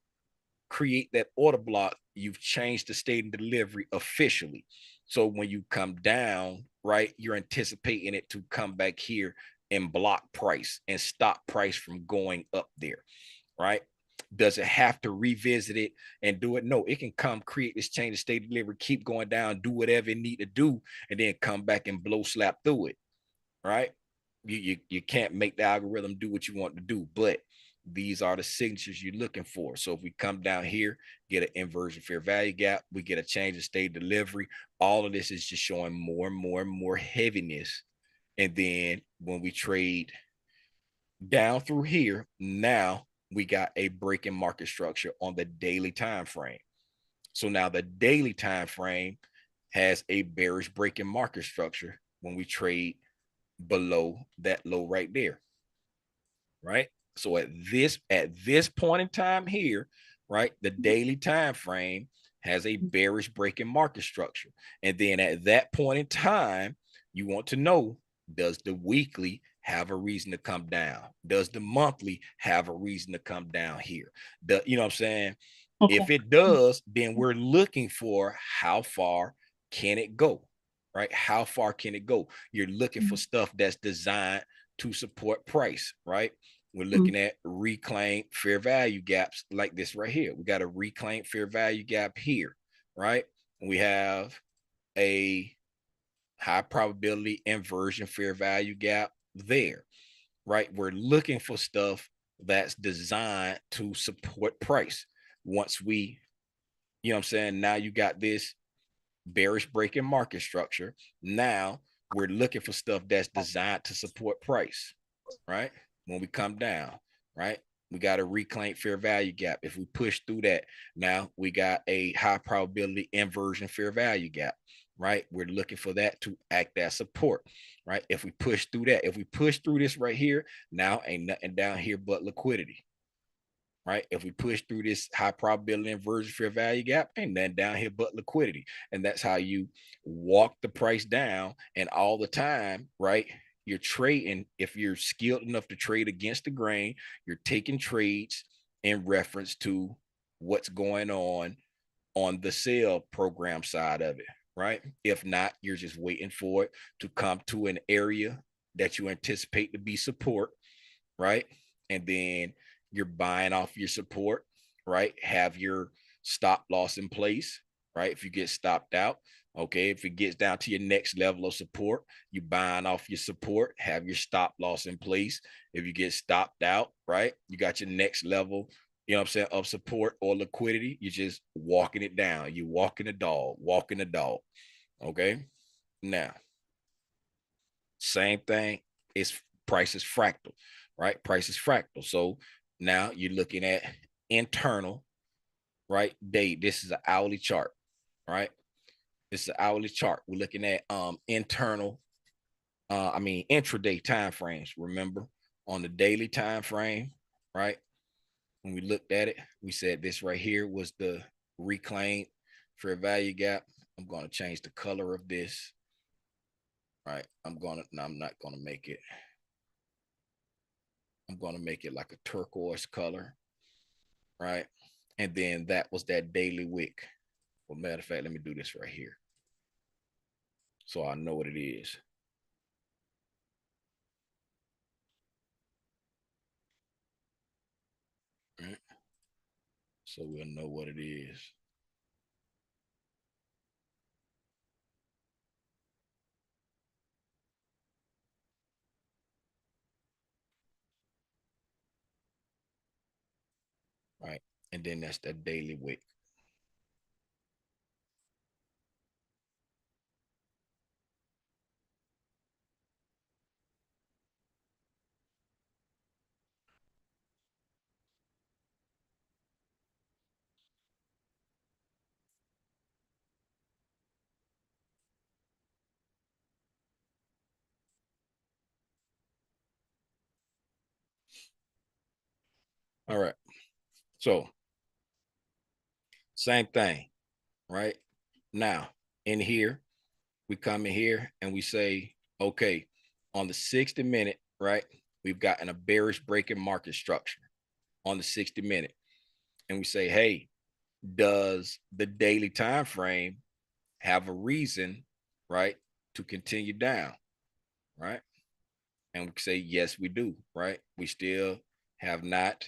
create that order block, you've changed the state of delivery officially. So when you come down, right, you're anticipating it to come back here and block price and stop price from going up there, right? Does it have to revisit it and do it? No, it can come create this change of state of delivery, keep going down, do whatever it need to do, and then come back and blow slap through it, right? You can't make the algorithm do what you want to do, but these are the signatures you're looking for. So if we come down here, get an inversion fair value gap, we get a change of state delivery. All of this is just showing more and more and more heaviness. And then when we trade down through here, now we got a break in market structure on the daily time frame. So now the daily time frame has a bearish break in market structure when we trade below that low right there, right? So at this point in time here, right, the daily time frame has a bearish break in market structure. And then at that point in time, you want to know, does the weekly have a reason to come down? Does the monthly have a reason to come down here? You know what I'm saying? Okay. If it does, then we're looking for how far can it go, right? How far can it go? You're looking for stuff that's designed to support price, right? We're looking at reclaimed fair value gaps like this right here. We got a reclaimed fair value gap here, right? We have a high probability inversion fair value gap there, right? We're looking for stuff that's designed to support price. Once we, you know what I'm saying, now you got this bearish break in market structure. Now we're looking for stuff that's designed to support price, right? When we come down, right? We got a reclaimed fair value gap. If we push through that, now we got a high probability inversion fair value gap, right? We're looking for that to act as support, right? If we push through that, if we push through this right here, now ain't nothing down here but liquidity, right? If we push through this high probability inversion fair value gap, ain't nothing down here but liquidity. And that's how you walk the price down. And all the time, right, you're trading. If you're skilled enough to trade against the grain, you're taking trades in reference to what's going on the sale program side of it, right? If not, you're just waiting for it to come to an area that you anticipate to be support, right? And then you're buying off your support, right? Have your stop loss in place, right? If you get stopped out, okay. If it gets down to your next level of support, you buying off your support, have your stop loss in place. If you get stopped out, right, you got your next level, you know what I'm saying, of support or liquidity. You're just walking it down. You walking the dog, okay. Now, same thing is price is fractal, right? Price is fractal. So now you're looking at internal, right? Day. This is an hourly chart, right? This is an hourly chart. We're looking at internal, intraday time frames. Remember, on the daily time frame, right? When we looked at it, we said this right here was the reclaimed fair value gap. I'm going to change the color of this. Right. I'm not going to make it. I'm going to make it like a turquoise color. Right. And then that was that daily wick. Well, matter of fact, let me do this right here, so I know what it is. Right. So we'll know what it is. Right. And then that's the daily wick. All right. So same thing, right? Now in here, we come in here and we say, okay, on the 60-minute, right? We've gotten a bearish breaking market structure on the 60-minute. And we say, hey, does the daily time frame have a reason, right, to continue down, right? And we say, yes, we do, right? We still have not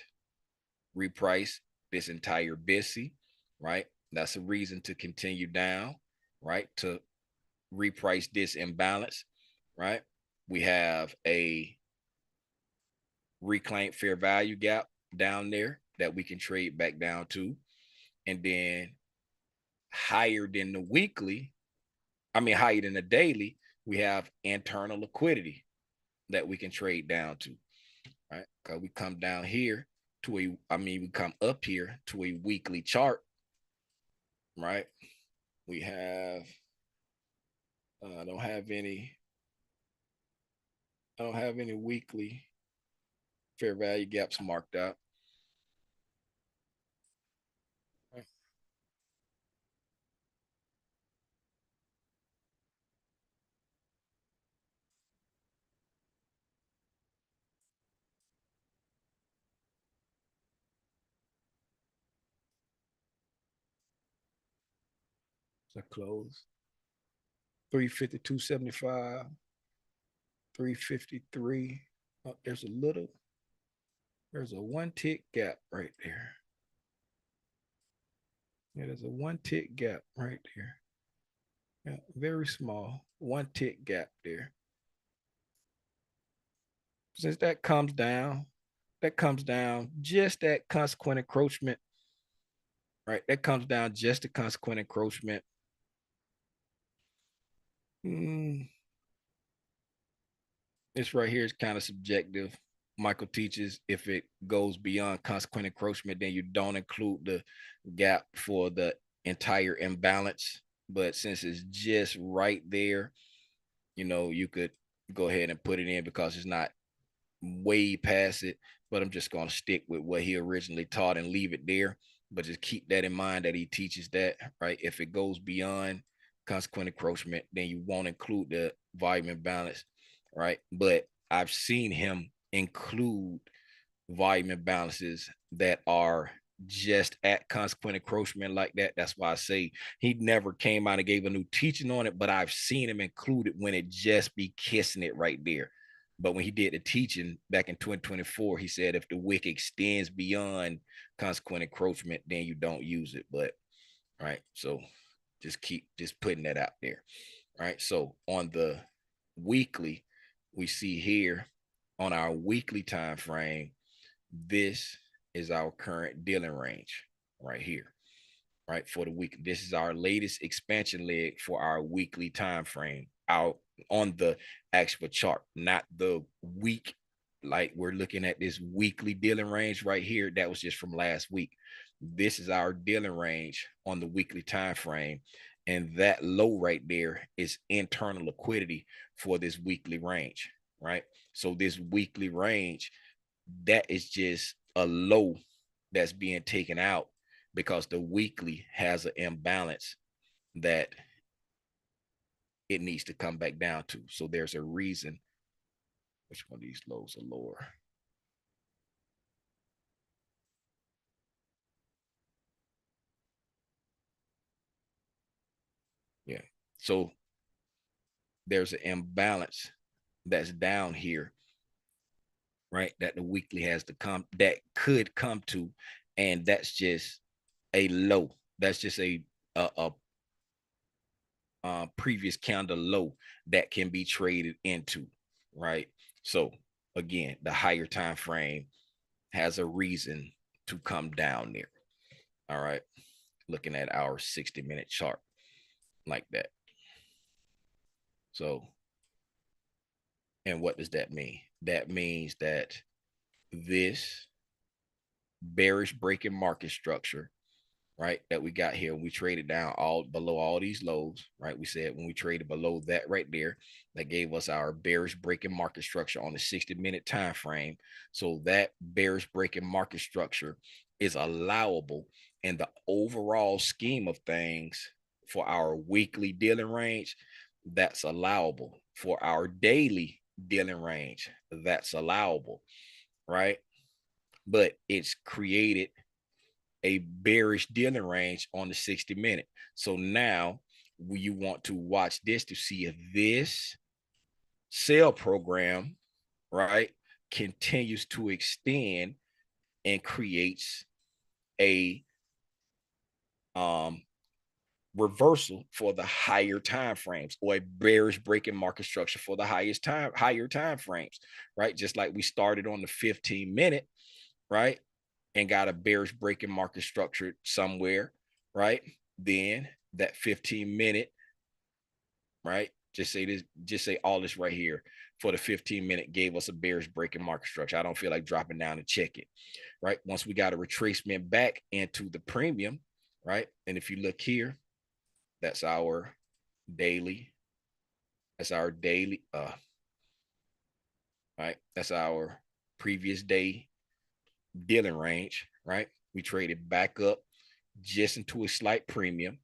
repriced this entire BISI, right? That's a reason to continue down, right? To reprice this imbalance, right? We have a reclaimed fair value gap down there that we can trade back down to. And then higher than the weekly, higher than the daily, we have internal liquidity that we can trade down to, right? Because we come down here to we come up here to a weekly chart, right? We have, I don't have any weekly fair value gaps marked out. Right. So close 352.75, 353. Oh, there's a one tick gap right there. Yeah, there's a one tick gap right there. Yeah, very small one tick gap there. Since that comes down just that consequent encroachment, right? That comes down just the consequent encroachment. This right here is kind of subjective. Michael teaches if it goes beyond consequent encroachment, then you don't include the gap for the entire imbalance. But since it's just right there, you could go ahead and put it in because it's not way past it. But I'm just going to stick with what he originally taught and leave it there. But just keep that in mind that he teaches that, right? If it goes beyond consequent encroachment, then you won't include the volume imbalance, right? But I've seen him include volume imbalances that are just at consequent encroachment like that. That's why I say he never came out and gave a new teaching on it, but I've seen him include it when it just be kissing it right there. But when he did the teaching back in 2024, he said if the wick extends beyond consequent encroachment, then you don't use it. But right, so just keep putting that out there. Right. So on the weekly, we see here on our weekly time frame, this is our current dealing range right here, right? For the week. This is our latest expansion leg for our weekly time frame out on the actual chart, not the week. Like we're looking at this weekly dealing range right here. That was just from last week. This is our dealing range on the weekly time frame. And that low right there is internal liquidity for this weekly range, right? So this weekly range, that is just a low that's being taken out because the weekly has an imbalance that it needs to come back down to. So there's a reason. Which one of these lows are lower? Yeah. So there's an imbalance that's down here, right? That the weekly has to come, that could come to, and that's just a low. That's just a previous candle low that can be traded into, right? So again, the higher time frame has a reason to come down there. All right. Looking at our 60-minute chart like that. So, and what does that mean? That means that this bearish breaking market structure, right, that we got here, we traded down all below all these lows, right? We said when we traded below that right there, that gave us our bearish breaking market structure on the 60-minute time frame. So that bearish breaking market structure is allowable in the overall scheme of things for our weekly dealing range. That's allowable for our daily dealing range. That's allowable, right? But it's created a bearish dealing range on the 60-minute. So now you want to watch this to see if this sell program, right, continues to extend and creates a reversal for the higher time frames, or a bearish breaking market structure for the higher time frames, right? Just like we started on the 15-minute, right, and got a bearish breaking market structure somewhere, right? Then that 15-minute, right? Just say all this right here for the 15-minute gave us a bearish breaking market structure. I don't feel like dropping down and check it, right? Once we got a retracement back into the premium, right? And if you look here, that's our daily. That's our daily, right? That's our previous day dealing range, right? We traded back up just into a slight premium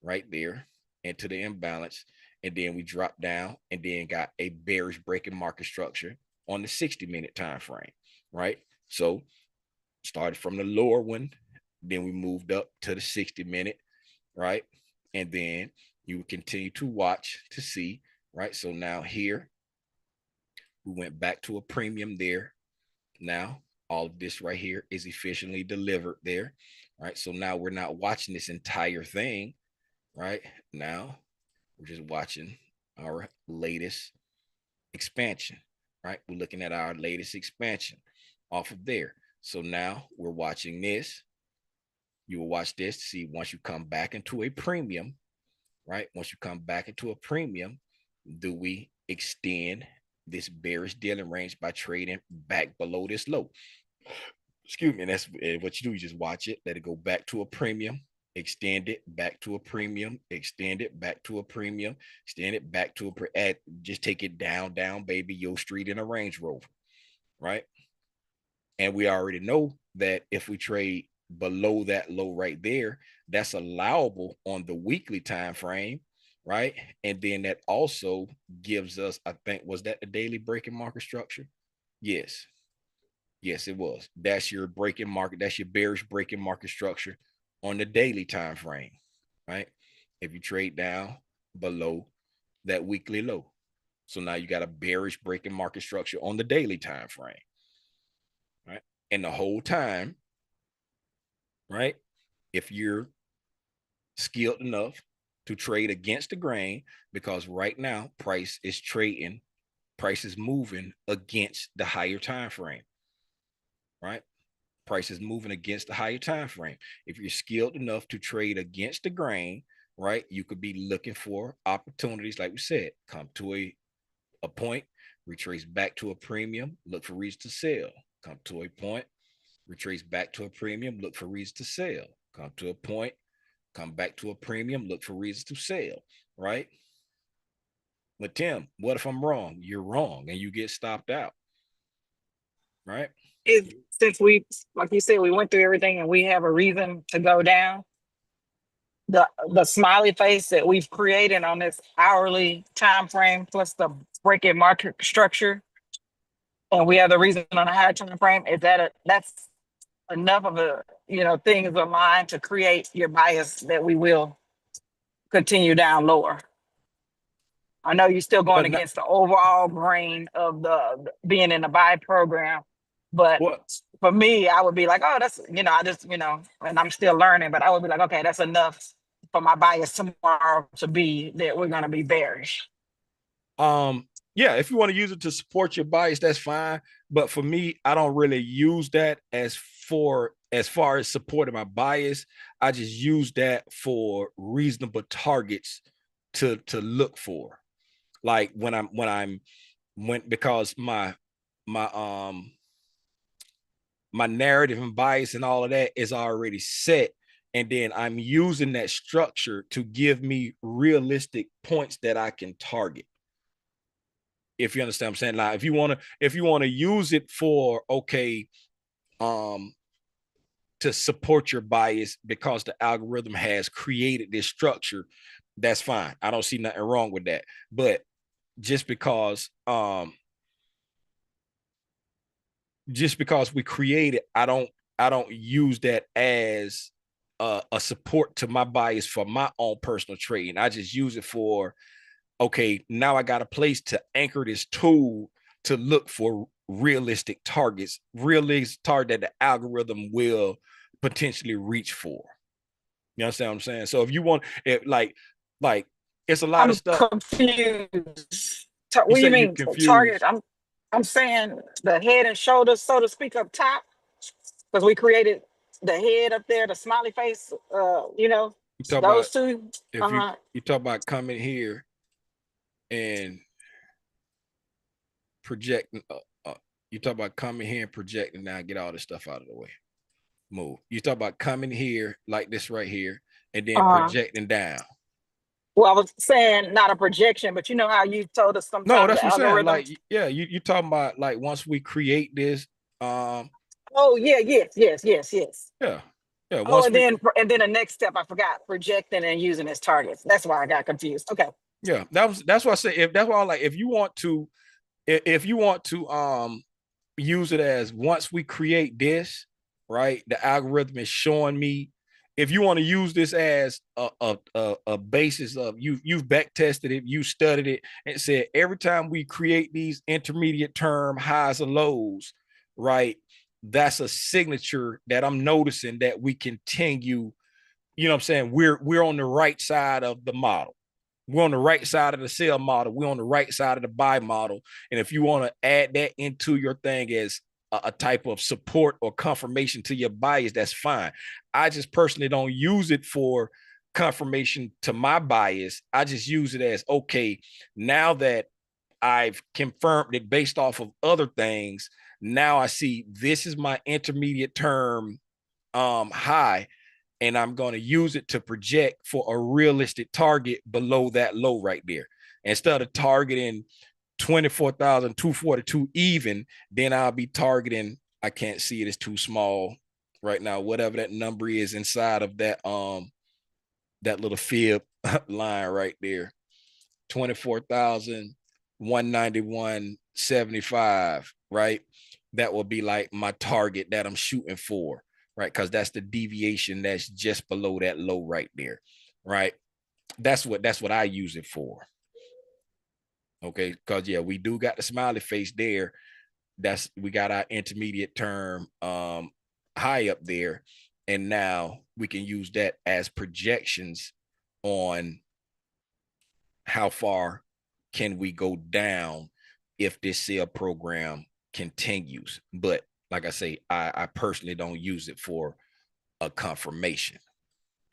right there into the imbalance. And then we dropped down and then got a bearish breaking market structure on the 60-minute time frame, right? So started from the lower one, then we moved up to the 60-minute, right? And then you would continue to watch to see, right? So now here, we went back to a premium there. Now all of this right here is efficiently delivered there, right? So now we're not watching this entire thing, right? Now we're just watching our latest expansion, right? We're looking at our latest expansion off of there. So now we're watching this. You will watch this to see once you come back into a premium, right? Once you come back into a premium, do we extend this bearish dealing range by trading back below this low? Excuse me. And that's what you do. You just watch it, let it go back to a premium, extend it back to a premium, extend it back to a premium, extend it back to just take it down, baby, your street in a Range Rover, right? And we already know that if we trade below that low right there, that's allowable on the weekly time frame, right? And then that also gives us, I think, was that the daily breaking market structure? Yes. Yes, it was. That's your breaking market. That's your bearish breaking market structure on the daily time frame, right? If you trade down below that weekly low. So now you got a bearish breaking market structure on the daily time frame, right? And the whole time, right? If you're skilled enough to trade against the grain, because right now price is moving against the higher time frame, right? Price is moving against the higher time frame. If you're skilled enough to trade against the grain, right, you could be looking for opportunities, like we said, come to a point, retrace back to a premium, look for reasons to sell, come to a point, retrace back to a premium, look for reasons to sell, come to a point, come back to a premium, look for reasons to sell, right? But Tim, what if I'm wrong? You're wrong and you get stopped out, right? Since we, like you said, we went through everything and we have a reason to go down, the smiley face that we've created on this hourly time frame plus the break it market structure, and we have the reason on a higher time frame, is that that's enough of a things of mine to create your bias that we will continue down lower. I know you're still going But not, against the overall grain of the being in the buy program, but what? for me, I would be like, oh, that's I just and I'm still learning, but I would be like, okay, that's enough for my bias tomorrow to be that we're gonna be bearish. Yeah, if you want to use it to support your bias, that's fine. But for me, I don't really use that as far as supporting my bias. I just use that for reasonable targets to look for. Like because my my narrative and bias and all of that is already set, and then I'm using that structure to give me realistic points that I can target. If you understand what I'm saying. Like if you want to use it for to support your bias because the algorithm has created this structure, that's fine. I don't see nothing wrong with that. But just because we create it, I don't use that as a support to my bias for my own personal trading. I just use it for, okay, now I got a place to anchor this tool to look for realistic target that the algorithm will potentially reach for. You understand what I'm saying? So if you want it, like it's a lot of I'm stuff. confused. You What do say you you're mean target? confused. I'm saying the head and shoulders, so to speak, up top, because we created the head up there, the smiley face. You talk about Those two. if Uh-huh. you talk about coming here and projecting. You talk about coming here and projecting. Now get all this stuff out of the way. Move. You talk about coming here like this right here, and then Uh-huh. projecting down. Well, I was saying not a projection, but you know how you told us No, sometimes that's the what I'm saying. algorithm. Like, yeah, you talking about like once we create this, Oh yeah, yes. yeah, yeah. Oh, Once and we, then the next step I forgot, projecting and using as targets. That's why I got confused. Okay. yeah, that's why I say if that's why like if you want to, use it as once we create this, right? The algorithm is showing me. If you want to use this as a basis of you've back tested it, you studied it, and said every time we create these intermediate term highs and lows, right? That's a signature that I'm noticing that we continue. You know what I'm saying? We're on the right side of the model. We're on the right side of the sell model. We're on the right side of the buy model. And if you want to add that into your thing as a type of support or confirmation to your bias, that's fine. I just personally don't use it for confirmation to my bias. I just use it as, okay, now that I've confirmed it based off of other things, now I see this is my intermediate term high, and I'm going to use it to project for a realistic target below that low right there. Instead of targeting 24,242 even, then I'll be targeting, I can't see it, it's too small right now, whatever that number is inside of that that little fib line right there, 24,191.75, right? That will be like my target that I'm shooting for, right? Because that's the deviation that's just below that low right there, right? That's what I use it for. Okay, because yeah, we do got the smiley face there. We got our intermediate term high up there, and now we can use that as projections on how far can we go down if this sale program continues. But like I say, I personally don't use it for a confirmation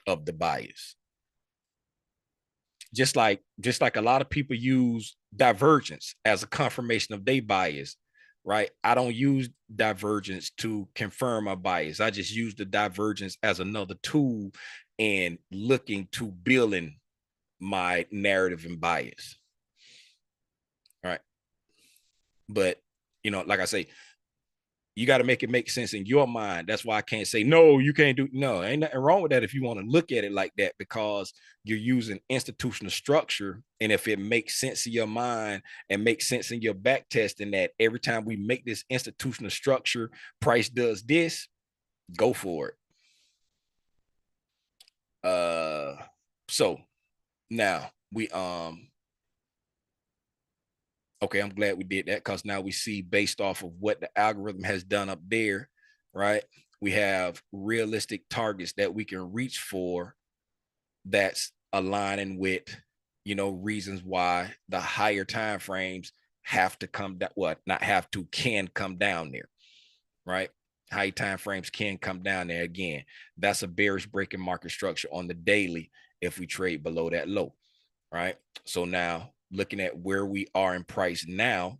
of the bias. Just like a lot of people use divergence as a confirmation of their bias, right? I don't use divergence to confirm my bias. I just use the divergence as another tool in looking to building my narrative and bias. All right. But like I say, You got to make it make sense in your mind. That's why I can't say, no, you can't do, no, ain't nothing wrong with that if you want to look at it like that, because you're using institutional structure. And if it makes sense in your mind and makes sense in your back testing, that every time we make this institutional structure, price does this, go for it. So now we, okay, I'm glad we did that, because now we see based off of what the algorithm has done up there, right? We have realistic targets that we can reach for that's aligning with, you know, reasons why the higher time frames have to come down, what not have to, can come down there, right? High time frames can come down there again. That's a bearish breaking market structure on the daily if we trade below that low, right? So now looking at where we are in price now,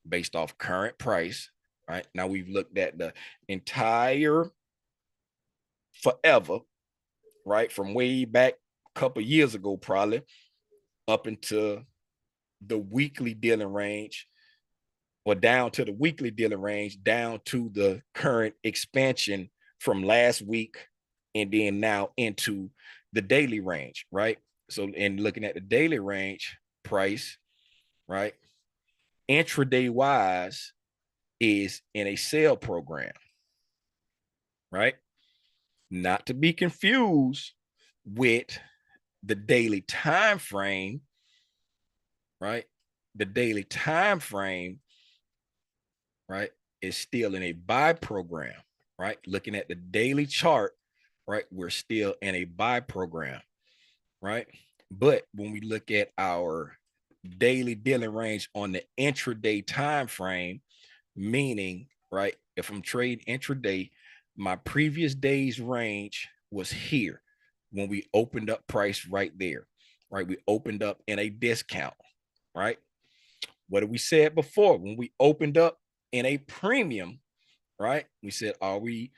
based off current price, right? Now we've looked at the entire forever, right? From way back a couple years ago, probably up into the weekly dealing range, or down to the weekly dealing range, down to the current expansion from last week, and then now into the daily range, right? So, in looking at the daily range price, right, intraday wise is in a sale program, right? Not to be confused with the daily time frame, right? The daily time frame, right, is still in a buy program, right? Looking at the daily chart, right, we're still in a buy program, right? But when we look at our daily dealing range on the intraday time frame, meaning, right, if I'm trading intraday, my previous day's range was here when we opened up price right there, right? We opened up in a discount, right? What did we said before? When we opened up in a premium, right? We said, are we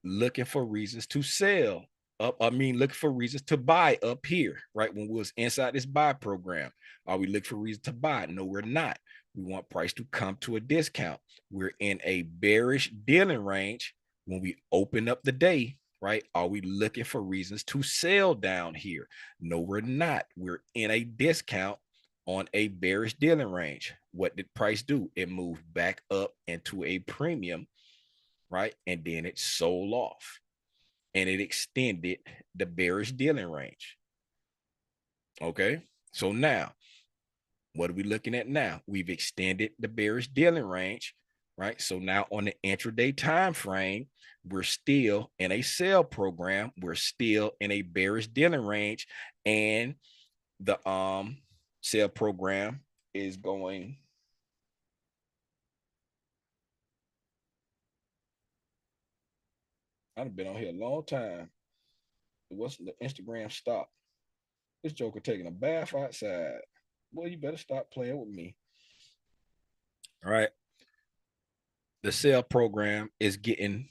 looking for reasons to sell up? I mean, looking for reasons to buy up here, right? When we was inside this buy program, are we looking for reasons to buy? No, we're not. We want price to come to a discount. We're in a bearish dealing range. When we open up the day, right? Are we looking for reasons to sell down here? No, we're not. We're in a discount on a bearish dealing range. What did price do? It moved back up into a premium, right? And then it sold off and it extended the bearish dealing range. Okay. So now, what are we looking at now? We've extended the bearish dealing range, right? So now on the intraday time frame, we're still in a sell program. We're still in a bearish dealing range, and the sell program is going. I've been on here a long time. What's the Instagram stop? This joker taking a bath outside. Well, you better stop playing with me. All right. The sale program is getting,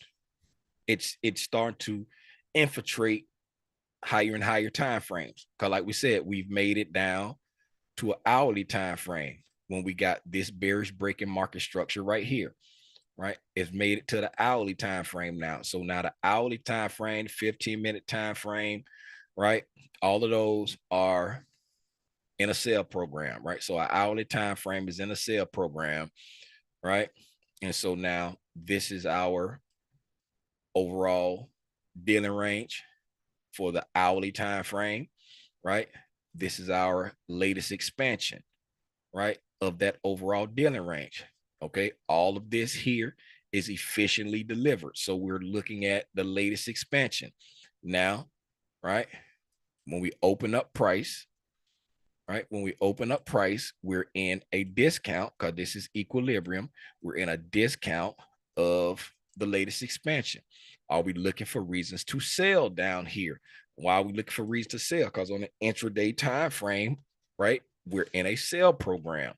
it's starting to infiltrate higher and higher time frames. Because like we said, we've made it down to an hourly time frame when we got this bearish breaking market structure right here. Right, it's made it to the hourly time frame now. So now the hourly time frame, 15-minute time frame, right? All of those are in a sale program, right? So our hourly time frame is in a sale program, right? And so now this is our overall dealing range for the hourly time frame, right? This is our latest expansion, right, of that overall dealing range. Okay, all of this here is efficiently delivered. So we're looking at the latest expansion now, right? When we open up price, right? When we open up price, we're in a discount because this is equilibrium. We're in a discount of the latest expansion. Are we looking for reasons to sell down here? Why are we looking for reasons to sell? Because on the intraday time frame, right, we're in a sell program,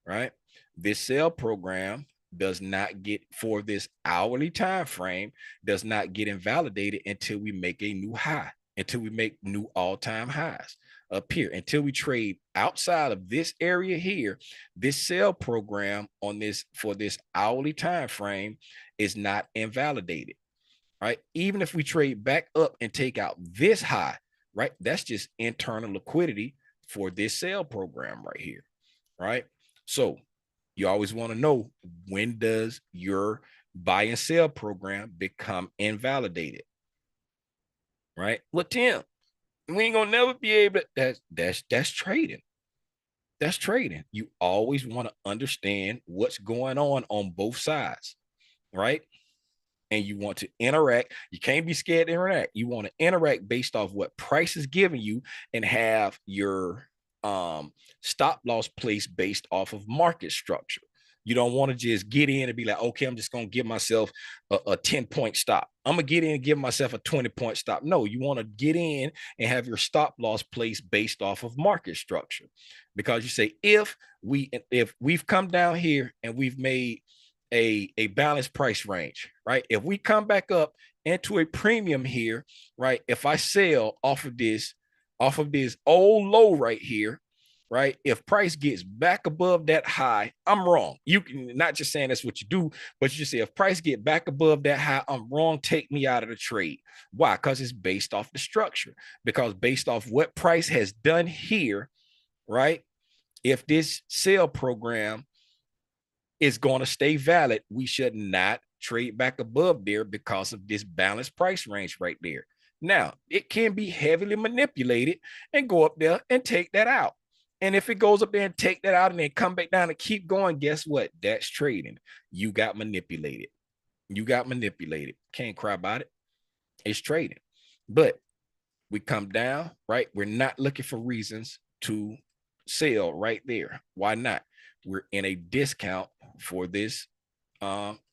right? This sale program does not get, for this hourly time frame, does not get invalidated until we make a new high, until we make new all-time highs up here, until we trade outside of this area here. This sale program on this, for this hourly time frame, is not invalidated, right? Even if we trade back up and take out this high, right? That's just internal liquidity for this sale program right here, right? So you always want to know, when does your buy and sell program become invalidated, right? Well, Tim, we ain't gonna never be able to, that's trading. That's trading. You always want to understand what's going on both sides, right? And you want to interact. You can't be scared to interact. You want to interact based off what price is giving you, and have your stop loss placed based off of market structure. You don't want to just get in and be like, okay, I'm just going to give myself a 10-point stop. I'm going to get in and give myself a 20-point stop. No, you want to get in and have your stop loss placed based off of market structure. Because you say, if we've come down here and we've made a balanced price range, right? If we come back up into a premium here, right? If I sell off of this old low right here, right? If price gets back above that high, I'm wrong. You can not just saying that's what you do, but you just say, if price get back above that high, I'm wrong. Take me out of the trade. Why? Because it's based off the structure. Because based off what price has done here, right? If this sale program is going to stay valid, we should not trade back above there because of this balanced price range right there. Now, it can be heavily manipulated and go up there and take that out. And if it goes up there and take that out and then come back down and keep going, guess what? That's trading. You got manipulated. You got manipulated. Can't cry about it. It's trading. But we come down, right? We're not looking for reasons to sell right there. Why not? We're in a discount for this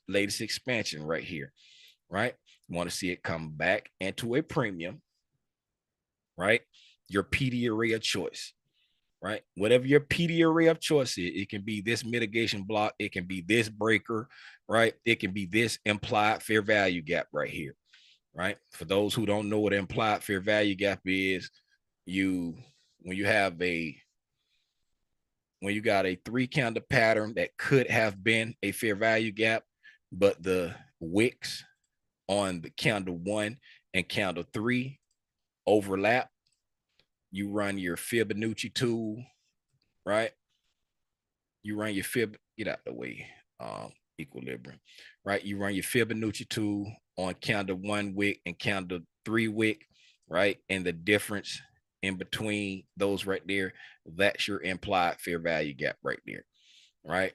latest expansion right here, right? You want to see it come back into a premium, right? Your PD array of choice, right? Whatever your PD array of choice is, it can be this mitigation block, it can be this breaker, right? It can be this implied fair value gap right here, right? For those who don't know what implied fair value gap is, when you got a 3-candle pattern that could have been a fair value gap, but the wicks on the candle 1 and candle 3 overlap, you run your Fibonacci tool, right? You run your get out the way, equilibrium, right? You run your Fibonacci tool on candle 1 wick and candle 3 wick, right? And the difference in between those right there, that's your implied fair value gap right there, right?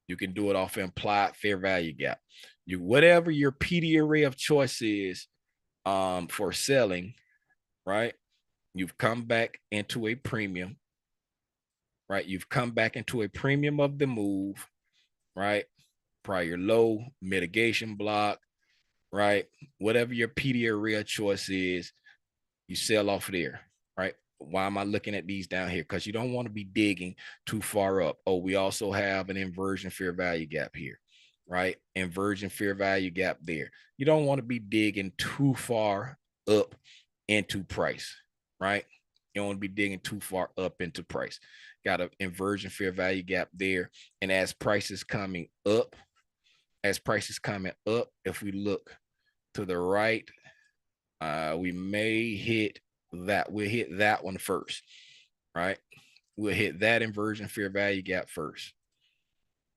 You can do it off implied fair value gap. Whatever your PD array of choice is for selling, right? You've come back into a premium, right? You've come back into a premium of the move, right? Prior low, mitigation block, right? Whatever your PD array of choice is, you sell off there, right? Why am I looking at these down here? Because you don't want to be digging too far up. Oh, we also have an inversion fair value gap here, right? Inversion fair value gap there. You don't want to be digging too far up into price, right? You don't want to be digging too far up into price. Got an inversion fair value gap there. And as prices coming up, if we look to the right, we may hit that. We'll hit that one first, right? We'll hit that inversion fair value gap first,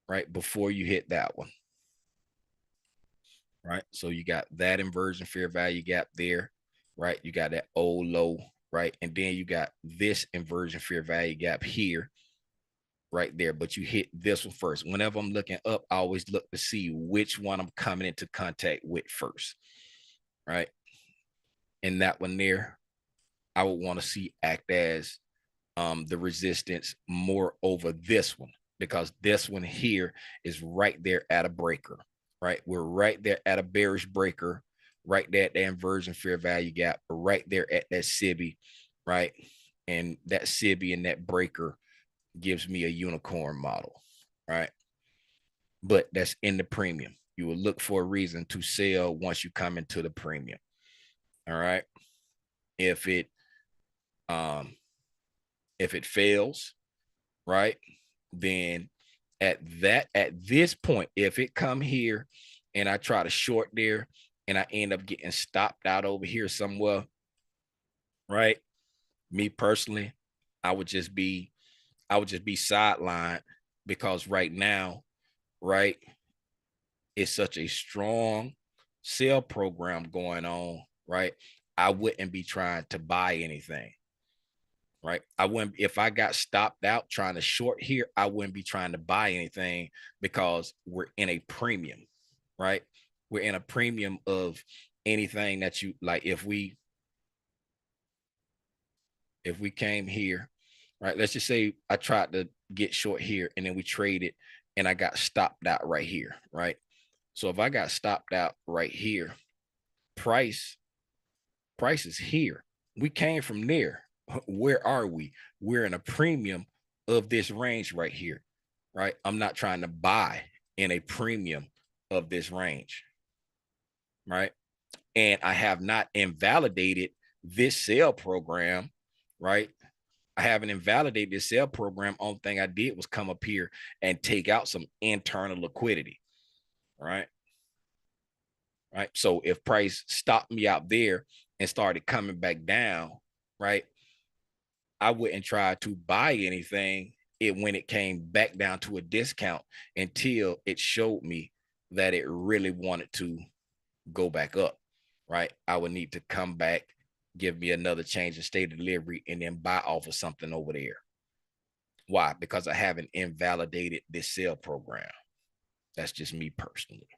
right? Before you hit that one, right? So you got that inversion fair value gap there, right? You got that old low, right? And then you got this inversion fair value gap here, right there. But you hit this one first. Whenever I'm looking up, I always look to see which one I'm coming into contact with first, right? And that one there, I would want to see act as the resistance more over this one, because this one here is right there at a breaker, right? We're right there at a bearish breaker, right there at the inversion fair value gap, right there at that SIBI, right? And that SIBI and that breaker gives me a unicorn model, right? But that's in the premium. You will look for a reason to sell once you come into the premium. All right. If it fails, right, then at this point, if it come here and I try to short there, and I end up getting stopped out over here somewhere, right? Me personally, I would just be sidelined, because right now, right, it's such a strong sale program going on, right? I wouldn't be trying to buy anything, right? I wouldn't, if I got stopped out trying to short here, I wouldn't be trying to buy anything, because we're in a premium, right? We're in a premium of anything that you like. If we came here, right? Let's just say I tried to get short here, and then we traded, and I got stopped out right here, right? So if I got stopped out right here, price is here. We came from there. Where are we? We're in a premium of this range right here, right? I'm not trying to buy in a premium of this range, right? And I have not invalidated this sale program, right? I haven't invalidated this sale program. Only thing I did was come up here and take out some internal liquidity, right? Right. So if price stopped me out there and started coming back down, right, I wouldn't try to buy anything when it came back down to a discount, until it showed me that it really wanted to go back up, right? I would need to come back, give me another change in state of delivery, and then buy off of something over there. Why? Because I haven't invalidated this sale program. That's just me personally,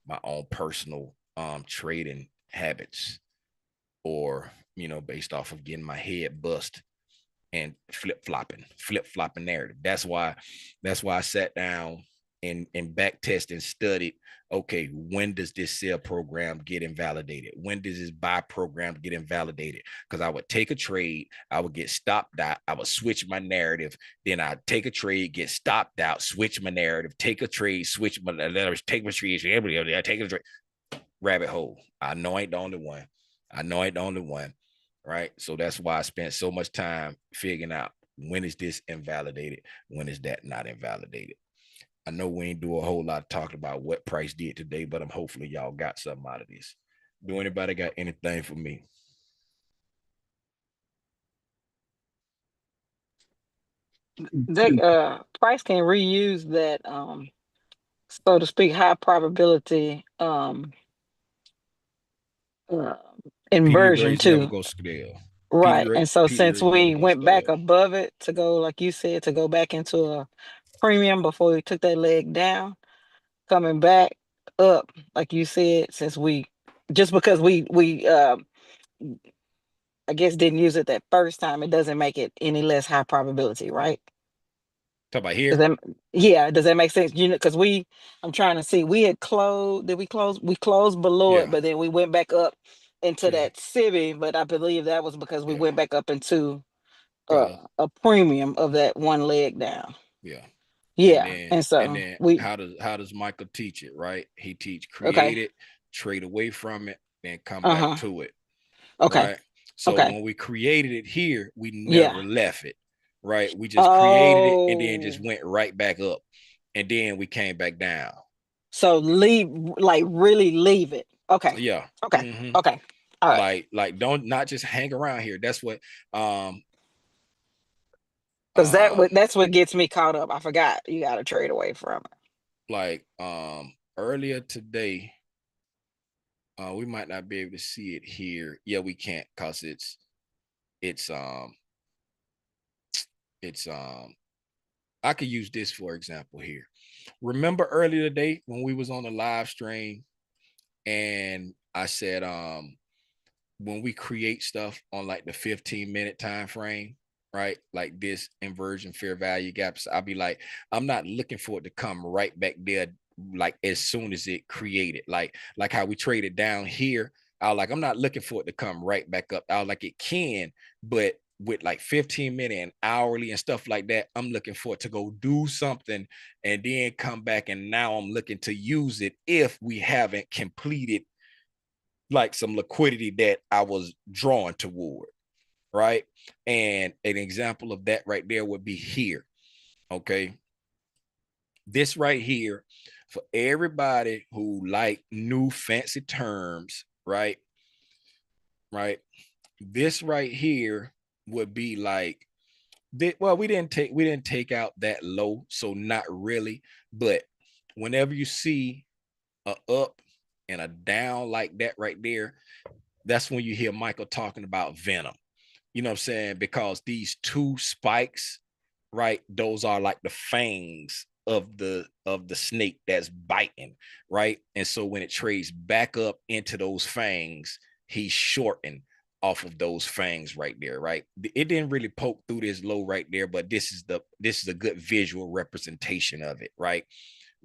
my own personal trading habits, or based off of getting my head bust and flip-flopping narrative. That's why I sat down and back test and studied, okay, when does this sell program get invalidated? When does this buy program get invalidated? Because I would take a trade, I would get stopped out, I would switch my narrative, then I'd take a trade, get stopped out, switch my narrative, take a trade, switch my narrative, take my trade, I take a trade. Rabbit hole. I know I ain't the only one. Right. So that's why I spent so much time figuring out, when is this invalidated? When is that not invalidated? I know we ain't do a whole lot of talking about what price did today, but I'm hopefully y'all got something out of this. Do anybody got anything for me? They price can reuse that so to speak high probability uh, PD inversion rates never too. go stale. Right. And so PD since rates never we go went back stale. above it to go, like you said, to go back into a premium before we took that leg down, coming back up, like you said, since we just because we I guess didn't use it that first time, it doesn't make it any less high probability, right? Talk about Does here. that yeah, does that make sense? Because I'm trying to see, we had closed, did we close? We closed below it, Yeah. but then we went back up into Yeah. that civvy, but I believe that was because we Yeah. went back up into Cause a premium of that one leg down. yeah. And Yeah. then And so we how does Michael teach it, right? He teach okay. create it, trade away from it, then come back Uh-huh. to it, Okay. right? So Okay. when we created it here, we Yeah. never left it, right? We just created it and then just Oh, went right back up, and then we came back down. so leave, like really leave it. Okay. Yeah. Okay. Mm-hmm. Okay. All right. Like don't not just hang around here. That's what um Because uh that's what gets me caught up. I forgot you got to trade away from it. like earlier today, we might not be able to see it here. Yeah, we can't, because it's um it's I could use this for example here. Remember earlier today when we was on the live stream, and I said when we create stuff on like the 15-minute time frame, right? Like this inversion fair value gaps, I'll be like, I'm not looking for it to come right back there like as soon as it created. Like how we traded down here. I'm not looking for it to come right back up. Like it can, but with like 15-minute and hourly and stuff like that, I'm looking for it to go do something and then come back. And now I'm looking to use it if we haven't completed like some liquidity that I was drawn toward, right? And an example of that right there would be here. Okay. This right here for everybody who like new fancy terms, right? Right. This right here would be like, well, we didn't take out that low, so not really. But whenever you see a up and a down like that right there, that's when you hear Michael talking about venom. You know what I'm saying? Because these two spikes, right? Those are like the fangs of the snake that's biting, right? And so when it trades back up into those fangs, he's shorting off of those fangs right there, right? It didn't really poke through this low right there, but this is a good visual representation of it, right?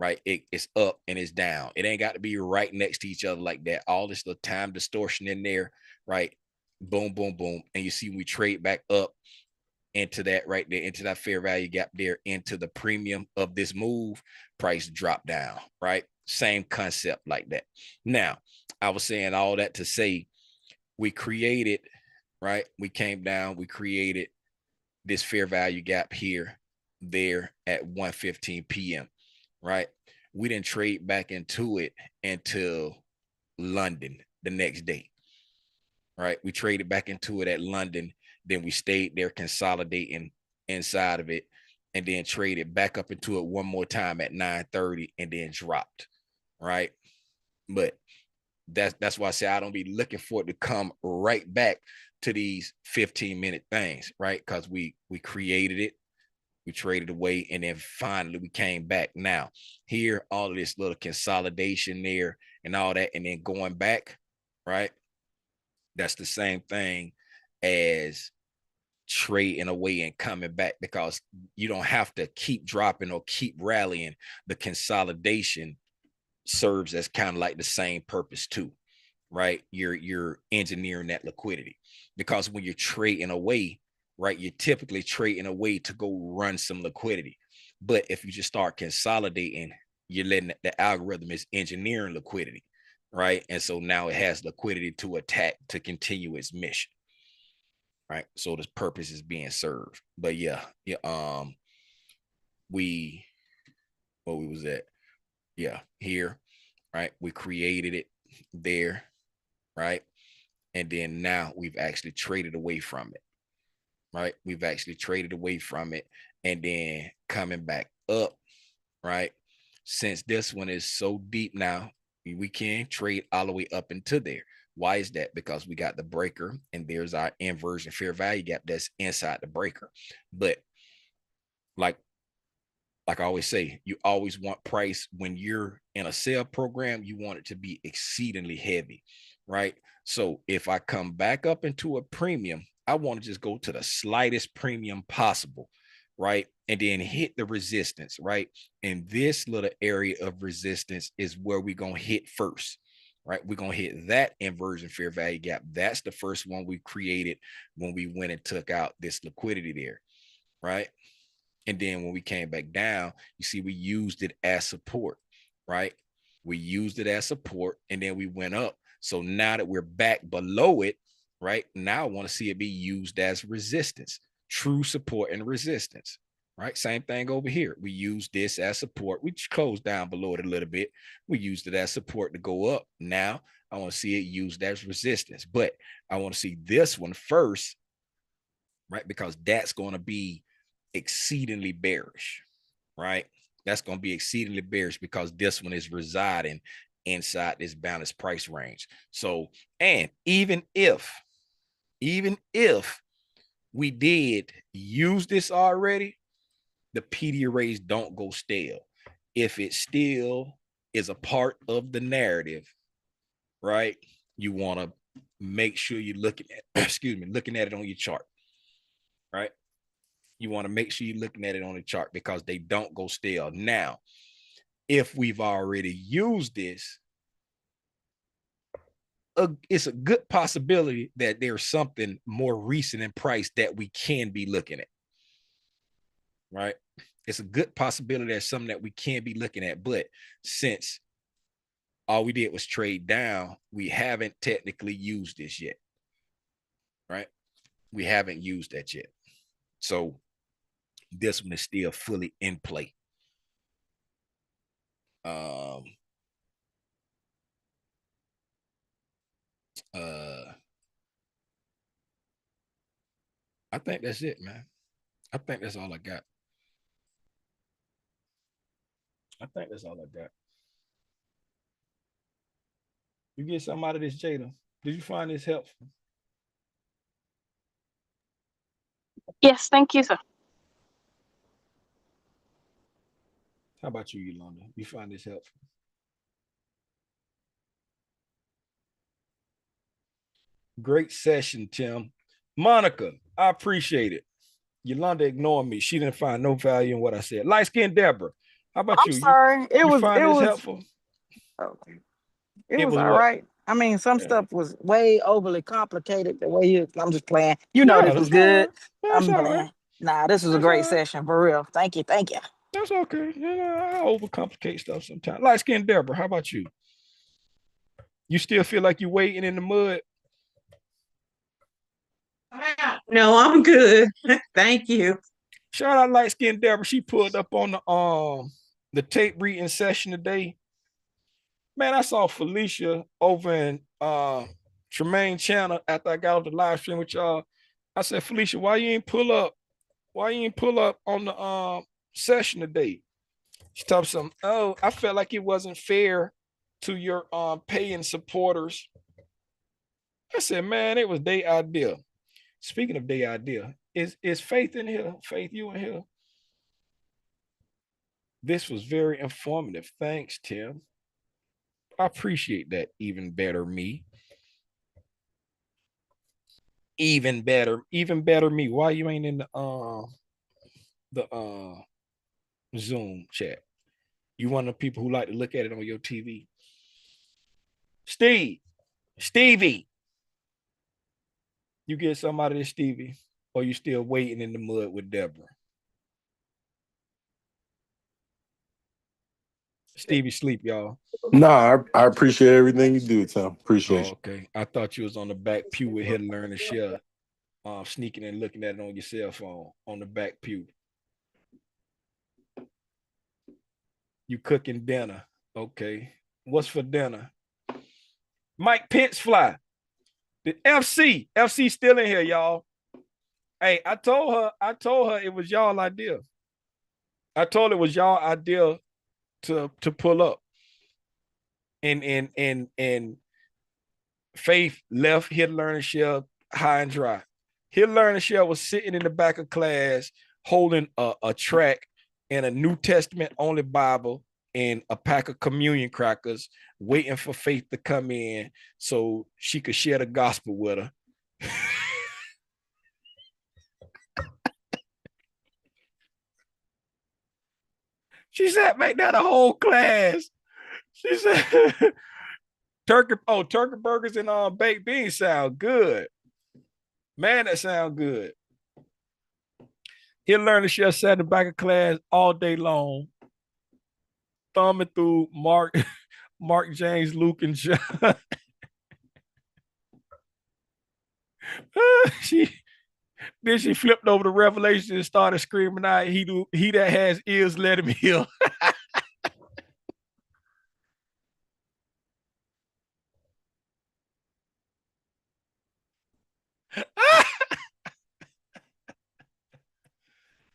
Right, it's up and it's down. It ain't got to be right next to each other like that. All this little time distortion in there, right? Boom, boom, boom. And you see we trade back up into that right there, into that fair value gap there, into the premium of this move, price drop down, right? Same concept like that. Now, I was saying all that to say we created, right? We came down, we created this fair value gap here, there at 1:15 p.m., right? We didn't trade back into it until London the next day, right? We traded back into it at London. Then we stayed there consolidating inside of it and then traded back up into it one more time at 9:30 and then dropped, right? But that's why I say I don't be looking for it to come right back to these 15-minute things, right? Because we created it, we traded away, and then finally we came back. Now here, all of this little consolidation there and all that, and then going back, right? That's the same thing as trading away and coming back, because you don't have to keep dropping or keep rallying. The consolidation serves as kind of like the same purpose too, right? You're engineering that liquidity, because when you're trading away, right, you're typically trading away to go run some liquidity. But if you just start consolidating, you're letting the algorithm is engineering liquidity, right? And so now it has liquidity to attack to continue its mission, right? So this purpose is being served. But yeah, we where we was at, yeah, here, right? We created it there, right? And then now we've actually traded away from it, right? We've actually traded away from it and then coming back up, right? Since this one is so deep now, we can trade all the way up into there. Why is that? Because we got the breaker and there's our inversion fair value gap that's inside the breaker. But like I always say, you always want price when you're in a sell program, you want it to be exceedingly heavy, right? So if I come back up into a premium, I want to just go to the slightest premium possible, right? And then hit the resistance, right? And this little area of resistance is where we're going to hit first, right? We're going to hit that inversion fair value gap. That's the first one we created when we went and took out this liquidity there, right? And then when we came back down, you see, we used it as support, right? We used it as support and then we went up. So now that we're back below it, right? Now I want to see it be used as resistance, true support and resistance, right? Same thing over here. We use this as support. We closed down below it a little bit. We used it as support to go up. Now I want to see it used as resistance, but I want to see this one first, right? Because that's going to be exceedingly bearish, right? That's going to be exceedingly bearish because this one is residing inside this balanced price range. So, and even if we did use this already, the PD arrays don't go stale. If it still is a part of the narrative, right? You want to make sure you're looking at, looking at it on your chart, right? You want to make sure you're looking at it on the chart because they don't go stale. Now, if we've already used this, it's a good possibility that there's something more recent in price that we can be looking at, right? It's a good possibility there's something that we can be looking at. But since all we did was trade down, we haven't technically used this yet, right? We haven't used that yet. So this one is still fully in play. Um, I think that's it, man. I think that's all I got. I think that's all I got. You get something out of this, Jada? Did you find this helpful? Yes, thank you, sir. How about you, Yolanda? You find this helpful? Great session, Tim. Monica, I appreciate it. Yolanda ignored me. She didn't find no value in what I said. Light skinned Deborah, how about I'm you? sorry. You find this helpful? It It was was all what? right. I mean, some Yeah, stuff was way overly complicated the way you I'm just playing. You know yeah, this was that's all good. right. That's I'm all right. playing. Nah, this was a That's all great right. session for real. Thank you. Thank you. That's okay. You know, I overcomplicate stuff sometimes. Light skinned Deborah, how about you? You still feel like you're waiting in the mud? No, I'm good. Thank you. Shout out light skinned Deborah. She pulled up on the tape reading session today. Man, I saw Felicia over in Tremaine channel after I got off the live stream with y'all. I said, Felicia, why you ain't pull up? Why you ain't pull up on the session today? She told me something. Oh, I felt like it wasn't fair to your paying supporters. I said, man, it was their idea. Speaking of their idea, is Faith in here? Faith, you in here? This was very informative. Thanks, Tim. I appreciate that. Even better, me. Even better, me. Why you ain't in the Zoom chat? You one of the people who like to look at it on your TV. Stevie, you get some out of this, Stevie, or you still waiting in the mud with Deborah? Stevie sleep, y'all. Nah, I appreciate everything you do, Tim. Appreciate Oh, you. okay. I thought you was on the back pew with Hidden Learn and Share, sneaking and looking at it on your cell phone on the back pew. You cooking dinner. Okay. What's for dinner? Mike Pence fly. The FC still in here, y'all. Hey, I told her it was y'all idea. I told her it was y'all idea to pull up. And Faith left Hidden Learn and Share high and dry. Hidden Learn and Share was sitting in the back of class holding a track and a New Testament only Bible and a pack of communion crackers, waiting for Faith to come in so she could share the gospel with her. She sat back there the whole class. She said, turkey burgers and baked beans sound good. Man, that sound good. He'll learn to share sat in the back of class all day long, thumbing through Mark, James, Luke, and John. she flipped over to Revelation and started screaming out, he that has ears, let him hear.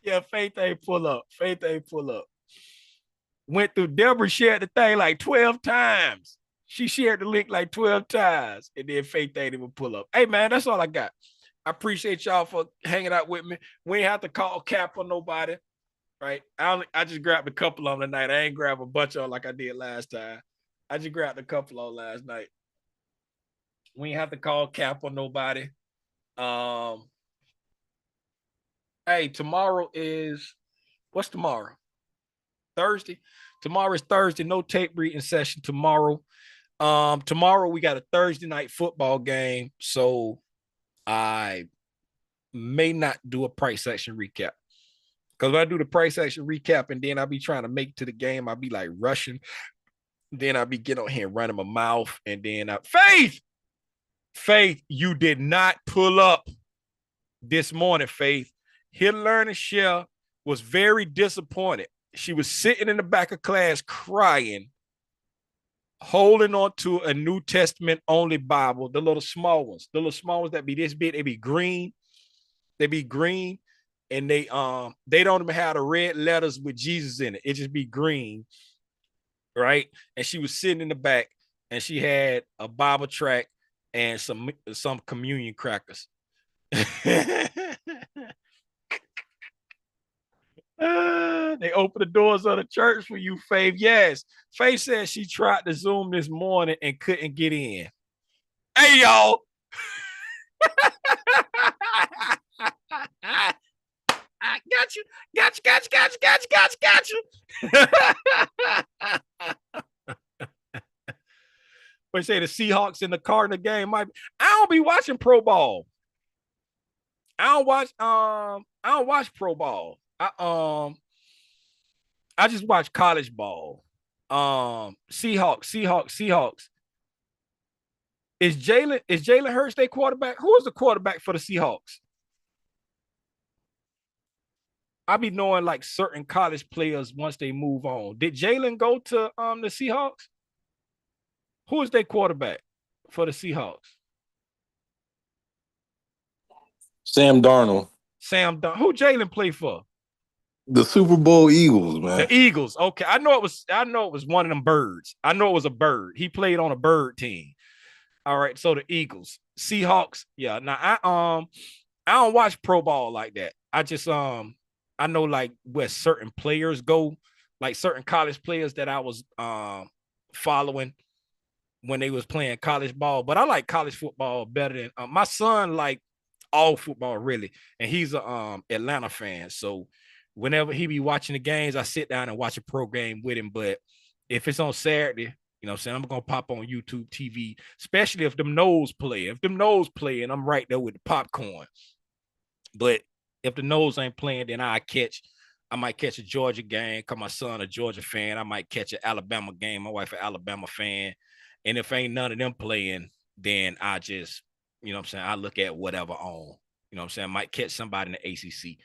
Yeah, Faith ain't pull up. Went through, Deborah shared the thing like 12 times. She shared the link like 12 times. And then Faith ain't even pull up. Hey, man, that's all I got. I appreciate y'all for hanging out with me. We ain't have to call cap on nobody, right? I just grabbed a couple of them tonight. I ain't grab a bunch of them like I did last time. I just grabbed a couple of them last night. We ain't have to call cap on nobody. Hey, tomorrow is, what's tomorrow? Thursday. Tomorrow is Thursday. No tape reading session tomorrow. Tomorrow we got a Thursday night football game, so I may not do a price action recap. Because when I do the price action recap and then I'll be trying to make it to the game, I'll be like rushing. Then I'll be getting on here running my mouth. And then Faith, you did not pull up this morning, Faith. Hidden Learn and Share was very disappointed She was sitting in the back of class crying, holding on to a New Testament only Bible, the little small ones that be this big, they be green. They be green, and they don't even have the red letters with Jesus in it. It just be green, right? And she was sitting in the back, and she had a Bible tract and some communion crackers. They opened the doors of the church for you, Faith. Yes. Faith said she tried to Zoom this morning and couldn't get in. Hey, y'all. I got you. Got you. But say the Seahawks in the Cardinal game might be. I don't be watching pro ball. I don't watch pro ball. I just watch college ball. Seahawks. Is Jalen Hurts their quarterback? Who is the quarterback for the Seahawks? I be knowing like certain college players once they move on. Did Jalen go to the Seahawks? Who is their quarterback for the Seahawks? Sam Darnold. Who Jalen play for? The Super Bowl Eagles, man. The Eagles. Okay. I know it was one of them birds. I know it was a bird. He played on a bird team. All right. So the Eagles. Seahawks. Yeah. Now I don't watch pro ball like that. I just I know like where certain players go, like certain college players that I was following when they was playing college ball. But I like college football better than my son like all football really, and he's a Atlanta fan. So whenever he be watching the games, I sit down and watch a pro game with him. But if it's on Saturday, you know what I'm saying, I'm gonna pop on YouTube TV, especially if them Noles play. If them Noles play, and I'm right there with the popcorn. But if the Noles ain't playing, then I might catch a Georgia game, cause my son a Georgia fan. I might catch an Alabama game. My wife an Alabama fan. And if ain't none of them playing, then I just, you know what I'm saying, I look at whatever on. You know what I'm saying? I might catch somebody in the ACC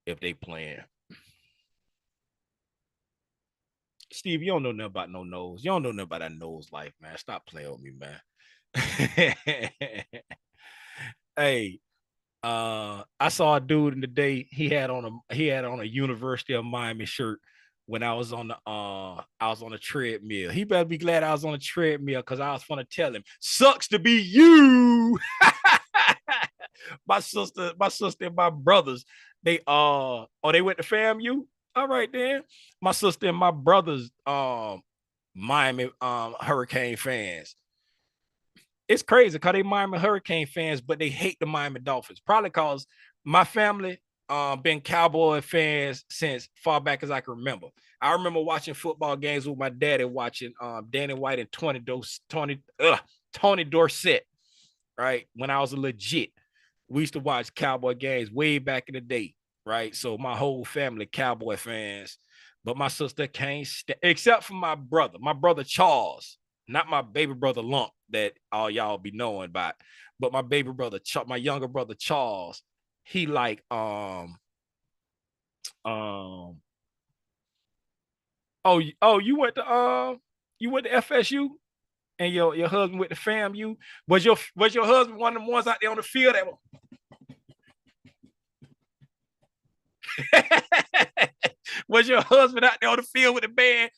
if they playing. Steve, you don't know nothing about no nose. You don't know nothing about that nose life, man. Stop playing with me, man. Hey, I saw a dude in the day. He had on a University of Miami shirt when I was on the treadmill. He better be glad I was on the treadmill because I was gonna tell him, sucks to be you. my sister and my brothers, they went to FAMU. All right, then. My sister and my brothers, Miami Hurricane fans. It's crazy because they Miami Hurricane fans, but they hate the Miami Dolphins. Probably because my family been Cowboy fans since far back as I can remember. I remember watching football games with my daddy, watching Danny White and Tony Dorsett, right? When I was a legit. We used to watch Cowboy games way back in the day, right? So my whole family Cowboy fans, but my sister can't except for my brother Charles, not my baby brother Lump that all y'all be knowing about, but my baby brother, my younger brother Charles, he like you went to FSU and your husband went to FAMU. Was your husband one of the ones out there on the field that was your husband out there on the field with the band?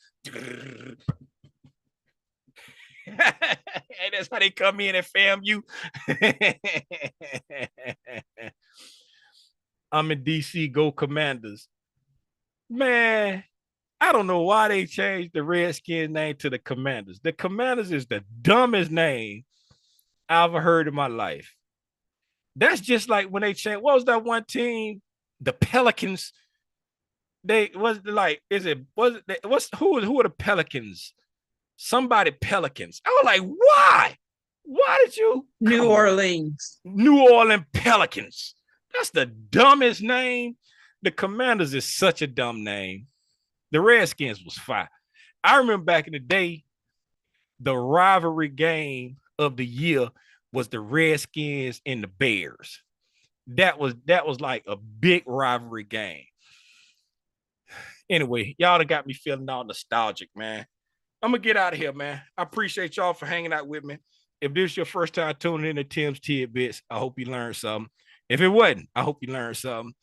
And that's how they come in at FAMU. I'm in DC, go Commanders. Man, I don't know why they changed the Redskins name to the Commanders. The Commanders is the dumbest name I've ever heard in my life. That's just like when they changed, what was that one team? The Pelicans. Who are the Pelicans? Somebody Pelicans. I was like, why? Why did you? New Orleans Pelicans. That's the dumbest name. The Commanders is such a dumb name. The Redskins was fine. I remember back in the day, the rivalry game of the year was the Redskins and the Bears. That was like a big rivalry game. Anyway, y'all done got me feeling all nostalgic, man. I'm gonna get out of here, man. I appreciate y'all for hanging out with me. If this is your first time tuning in to Tim's Tidbits, I hope you learned something. If it wasn't, I hope you learned something.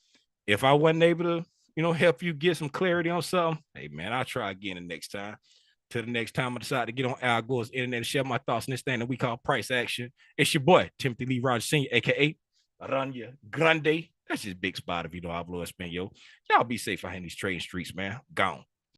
If I wasn't able to, help you get some clarity on something, hey man, I'll try again the next time. Till the next time I decide to get on Al Gore's internet and share my thoughts on this thing that we call price action. It's your boy, Timothy Lee Rogers Sr., aka Aranya Grande. That's just big spot if you know hablo español. Y'all be safe out here in these trading streets, man. Gone.